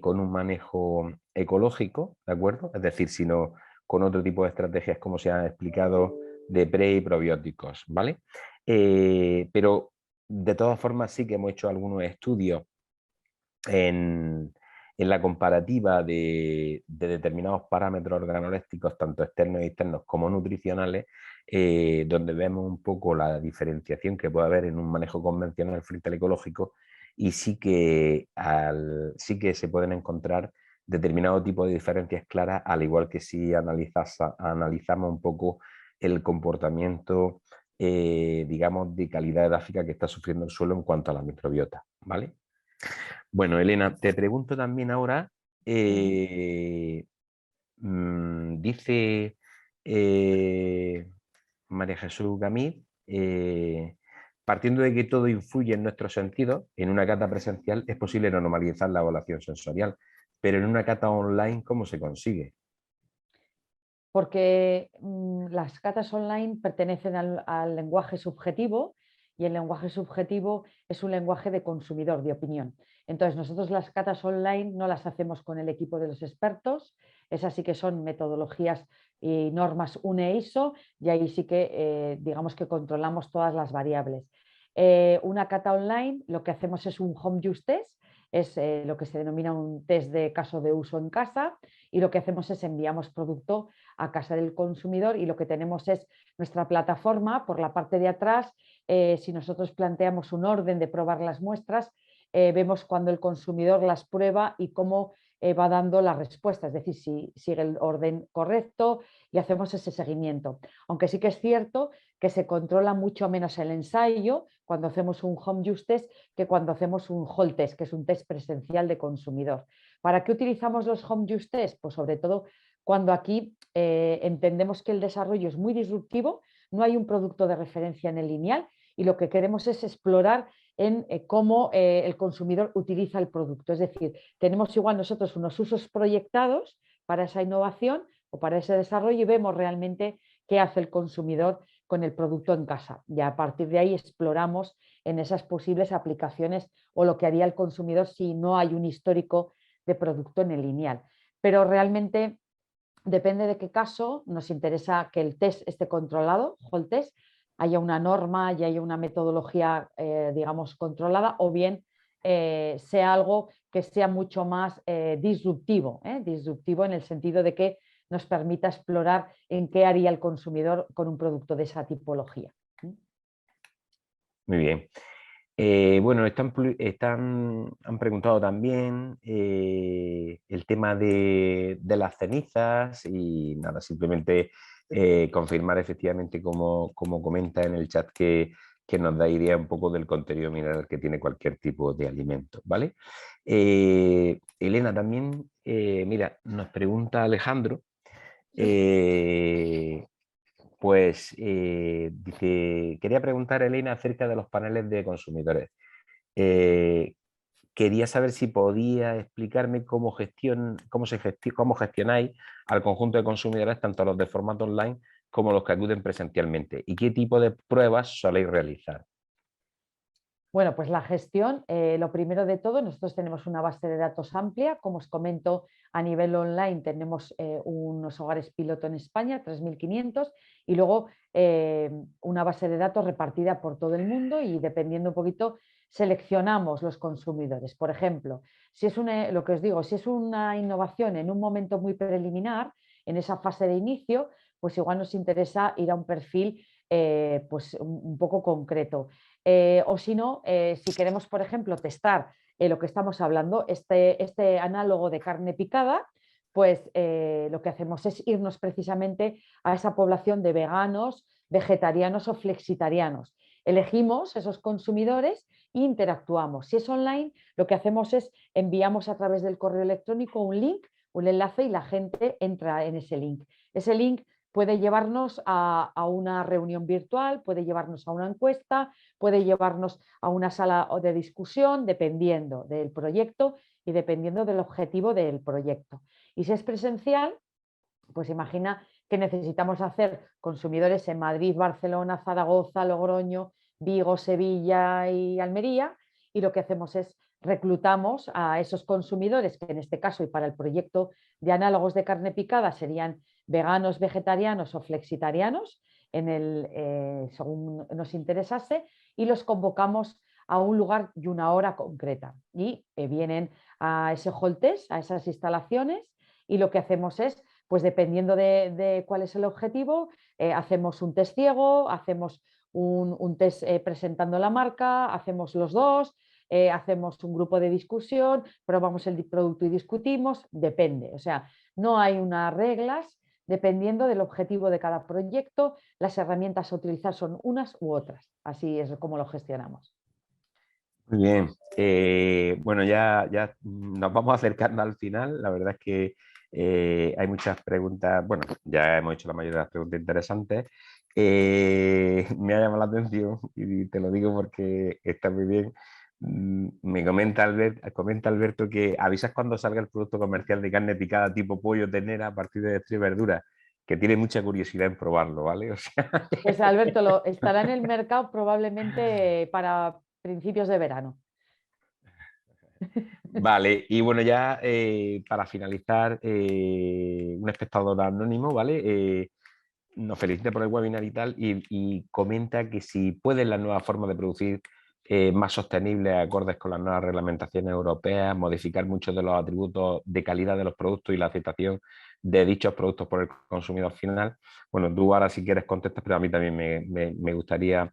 con un manejo ecológico, ¿de acuerdo? Es decir, sino con otro tipo de estrategias, como se ha explicado, de pre y probióticos, ¿vale? Pero de todas formas sí que hemos hecho algunos estudios en la comparativa de determinados parámetros organolépticos, tanto externos y externos como nutricionales, donde vemos un poco la diferenciación que puede haber en un manejo convencional frente al ecológico y sí que se pueden encontrar determinado tipo de diferencias claras, al igual que si analizamos un poco el comportamiento, digamos, de calidad edáfica que está sufriendo el suelo en cuanto a la microbiota, ¿vale? Bueno, Elena, te pregunto también ahora, dice María Jesús Gamí, partiendo de que todo influye en nuestros sentidos, en una cata presencial es posible normalizar la evaluación sensorial, pero en una cata online, ¿cómo se consigue? Porque las catas online pertenecen al lenguaje subjetivo y el lenguaje subjetivo es un lenguaje de consumidor, de opinión. Entonces, nosotros las catas online no las hacemos con el equipo de los expertos, esas sí que son metodologías y normas UNE ISO y ahí sí que digamos que controlamos todas las variables. Una cata online lo que hacemos es un home use test, es lo que se denomina un test de caso de uso en casa y lo que hacemos es enviamos producto a casa del consumidor y lo que tenemos es nuestra plataforma por la parte de atrás. Si nosotros planteamos un orden de probar las muestras, vemos cuando el consumidor las prueba y cómo va dando la respuesta, es decir, si sigue el orden correcto y hacemos ese seguimiento. Aunque sí que es cierto que se controla mucho menos el ensayo cuando hacemos un home use test que cuando hacemos un hall test, que es un test presencial de consumidor. ¿Para qué utilizamos los home use test? Pues sobre todo cuando aquí entendemos que el desarrollo es muy disruptivo, no hay un producto de referencia en el lineal y lo que queremos es explorar en cómo el consumidor utiliza el producto. Es decir, tenemos igual nosotros unos usos proyectados para esa innovación o para ese desarrollo y vemos realmente qué hace el consumidor con el producto en casa. Y a partir de ahí exploramos en esas posibles aplicaciones o lo que haría el consumidor si no hay un histórico de producto en el lineal. Pero realmente depende de qué caso, nos interesa que el test esté controlado, whole test, haya una norma y haya una metodología, digamos, controlada, o bien sea algo que sea mucho más disruptivo, disruptivo en el sentido de que nos permita explorar en qué haría el consumidor con un producto de esa tipología. Muy bien. Bueno, han preguntado también el tema de las cenizas y nada, simplemente confirmar efectivamente como comenta en el chat que nos da idea un poco del contenido mineral que tiene cualquier tipo de alimento, ¿vale? Elena, también, mira, nos pregunta Alejandro, pues dice, quería preguntar a Elena acerca de los paneles de consumidores. Quería saber si podía explicarme cómo gestionáis al conjunto de consumidores, tanto los de formato online como los que acuden presencialmente? ¿Y qué tipo de pruebas soléis realizar? Bueno, pues la gestión, lo primero de todo, nosotros tenemos una base de datos amplia, como os comento, a nivel online tenemos unos hogares piloto en España, 3.500, y luego una base de datos repartida por todo el mundo y dependiendo un poquito seleccionamos los consumidores. Por ejemplo, si es lo que os digo, si es una innovación en un momento muy preliminar, en esa fase de inicio, pues igual nos interesa ir a un perfil pues un poco concreto. O si no, si queremos, por ejemplo, testar lo que estamos hablando, este análogo de carne picada, pues lo que hacemos es irnos precisamente a esa población de veganos, vegetarianos o flexitarianos. Elegimos esos consumidores e interactuamos. Si es online, lo que hacemos es enviamos a través del correo electrónico un link, un enlace y la gente entra en ese link. Ese link puede llevarnos a una reunión virtual, puede llevarnos a una encuesta, puede llevarnos a una sala de discusión, dependiendo del proyecto y dependiendo del objetivo del proyecto. Y si es presencial, pues imagina que necesitamos hacer consumidores en Madrid, Barcelona, Zaragoza, Logroño, Vigo, Sevilla y Almería, y lo que hacemos es reclutamos a esos consumidores, que en este caso y para el proyecto de análogos de carne picada serían veganos, vegetarianos o flexitarianos, según nos interesase, y los convocamos a un lugar y una hora concreta. Y vienen a ese hall test, a esas instalaciones, y lo que hacemos es, pues dependiendo de cuál es el objetivo, hacemos un test ciego, hacemos un test presentando la marca, hacemos los dos, hacemos un grupo de discusión, probamos el producto y discutimos, depende. O sea, no hay unas reglas, dependiendo del objetivo de cada proyecto, las herramientas a utilizar son unas u otras. Así es como lo gestionamos. Muy bien. Bueno, ya nos vamos acercando al final. La verdad es que hay muchas preguntas. Bueno, ya hemos hecho la mayoría de las preguntas interesantes. Me ha llamado la atención y te lo digo porque está muy bien. Me comenta Alberto que avisas cuando salga el producto comercial de carne picada tipo pollo, ternera, a partir de extra y verduras, que tiene mucha curiosidad en probarlo, ¿vale? O sea, Pues Alberto, estará en el mercado probablemente para principios de verano. vale, y bueno, ya para finalizar, un espectador anónimo, ¿vale? Nos felicita por el webinar y tal, y comenta que si pueden las nuevas formas de producir más sostenibles, acordes con las nuevas reglamentaciones europeas, modificar muchos de los atributos de calidad de los productos y la aceptación de dichos productos por el consumidor final. Bueno, tú ahora si quieres contestas, pero a mí también me gustaría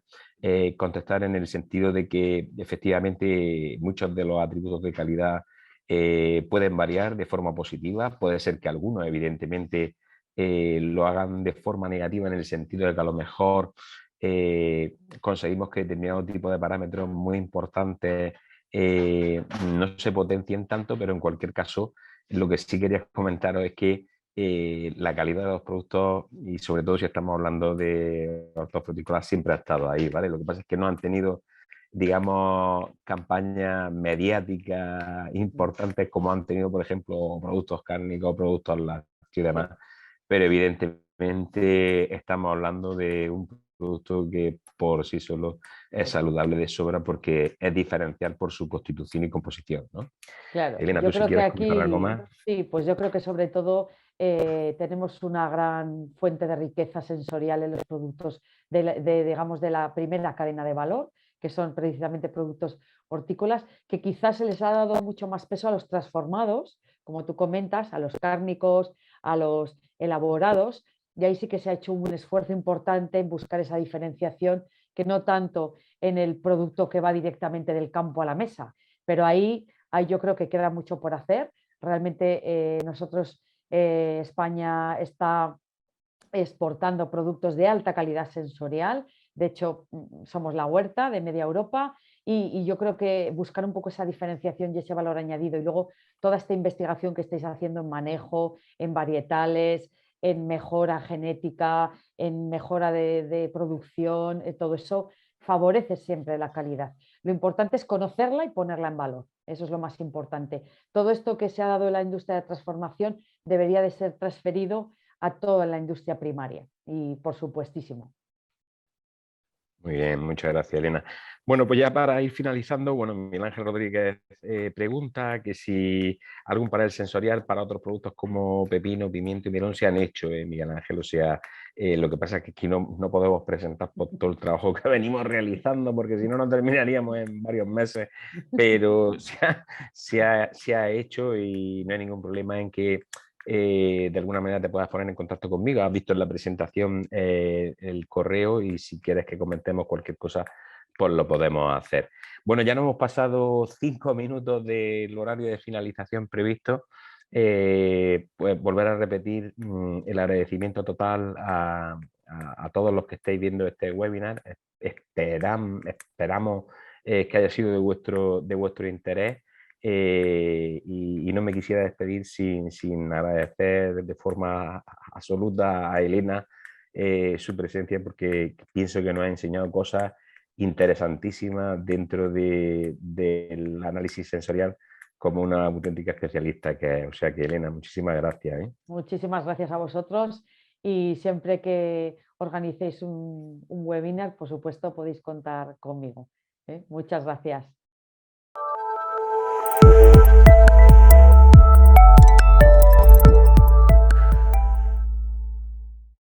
contestar en el sentido de que efectivamente muchos de los atributos de calidad pueden variar de forma positiva. Puede ser que algunos, evidentemente, lo hagan de forma negativa en el sentido de que a lo mejor conseguimos que determinado tipo de parámetros muy importantes no se potencien tanto, pero en cualquier caso lo que sí quería comentaros es que la calidad de los productos, y sobre todo si estamos hablando de hortofrutícolas, siempre ha estado ahí, ¿vale? Lo que pasa es que no han tenido, digamos, campañas mediáticas importantes como han tenido, por ejemplo, productos cárnicos, productos lácteos y demás, pero evidentemente estamos hablando de un producto que por sí solo es saludable de sobra porque es diferencial por su constitución y composición, ¿no? Claro, Elena, yo tú si creo que quieres comentar algo aquí, más. sí, pues yo creo que sobre todo tenemos una gran fuente de riqueza sensorial en los productos digamos, de la primera cadena de valor, que son precisamente productos hortícolas, que quizás se les ha dado mucho más peso a los transformados, como tú comentas, a los cárnicos, a los elaborados, y ahí sí que se ha hecho un esfuerzo importante en buscar esa diferenciación, que no tanto en el producto que va directamente del campo a la mesa, pero ahí yo creo que queda mucho por hacer. Realmente España está exportando productos de alta calidad sensorial. De hecho, somos la huerta de media Europa y yo creo que buscar un poco esa diferenciación y ese valor añadido y luego toda esta investigación que estáis haciendo en manejo, en varietales, en mejora genética, en mejora de producción, todo eso favorece siempre la calidad. Lo importante es conocerla y ponerla en valor. Eso es lo más importante. Todo esto que se ha dado en la industria de transformación debería de ser transferido a toda la industria primaria y por supuestísimo. Muy bien, muchas gracias, Elena. Bueno, pues ya para ir finalizando, bueno, Miguel Ángel Rodríguez pregunta que si algún panel sensorial para otros productos como pepino, pimiento y melón se han hecho, Miguel Ángel. O sea, lo que pasa es que aquí no podemos presentar por todo el trabajo que venimos realizando, porque si no, no terminaríamos en varios meses, pero se ha hecho y no hay ningún problema en que de alguna manera te puedas poner en contacto conmigo. Has visto en la presentación el correo y si quieres que comentemos cualquier cosa, pues lo podemos hacer. Bueno, ya nos hemos pasado 5 minutos del horario de finalización previsto. Pues volver a repetir el agradecimiento total a todos los que estáis viendo este webinar. Esperamos que haya sido de vuestro interés. Y no me quisiera despedir sin agradecer de forma absoluta a Elena su presencia, porque pienso que nos ha enseñado cosas interesantísimas dentro del análisis sensorial como una auténtica especialista que es. O sea que, Elena, muchísimas gracias, ¿eh? Muchísimas gracias a vosotros y siempre que organicéis un webinar, por supuesto, podéis contar conmigo, ¿eh? Muchas gracias.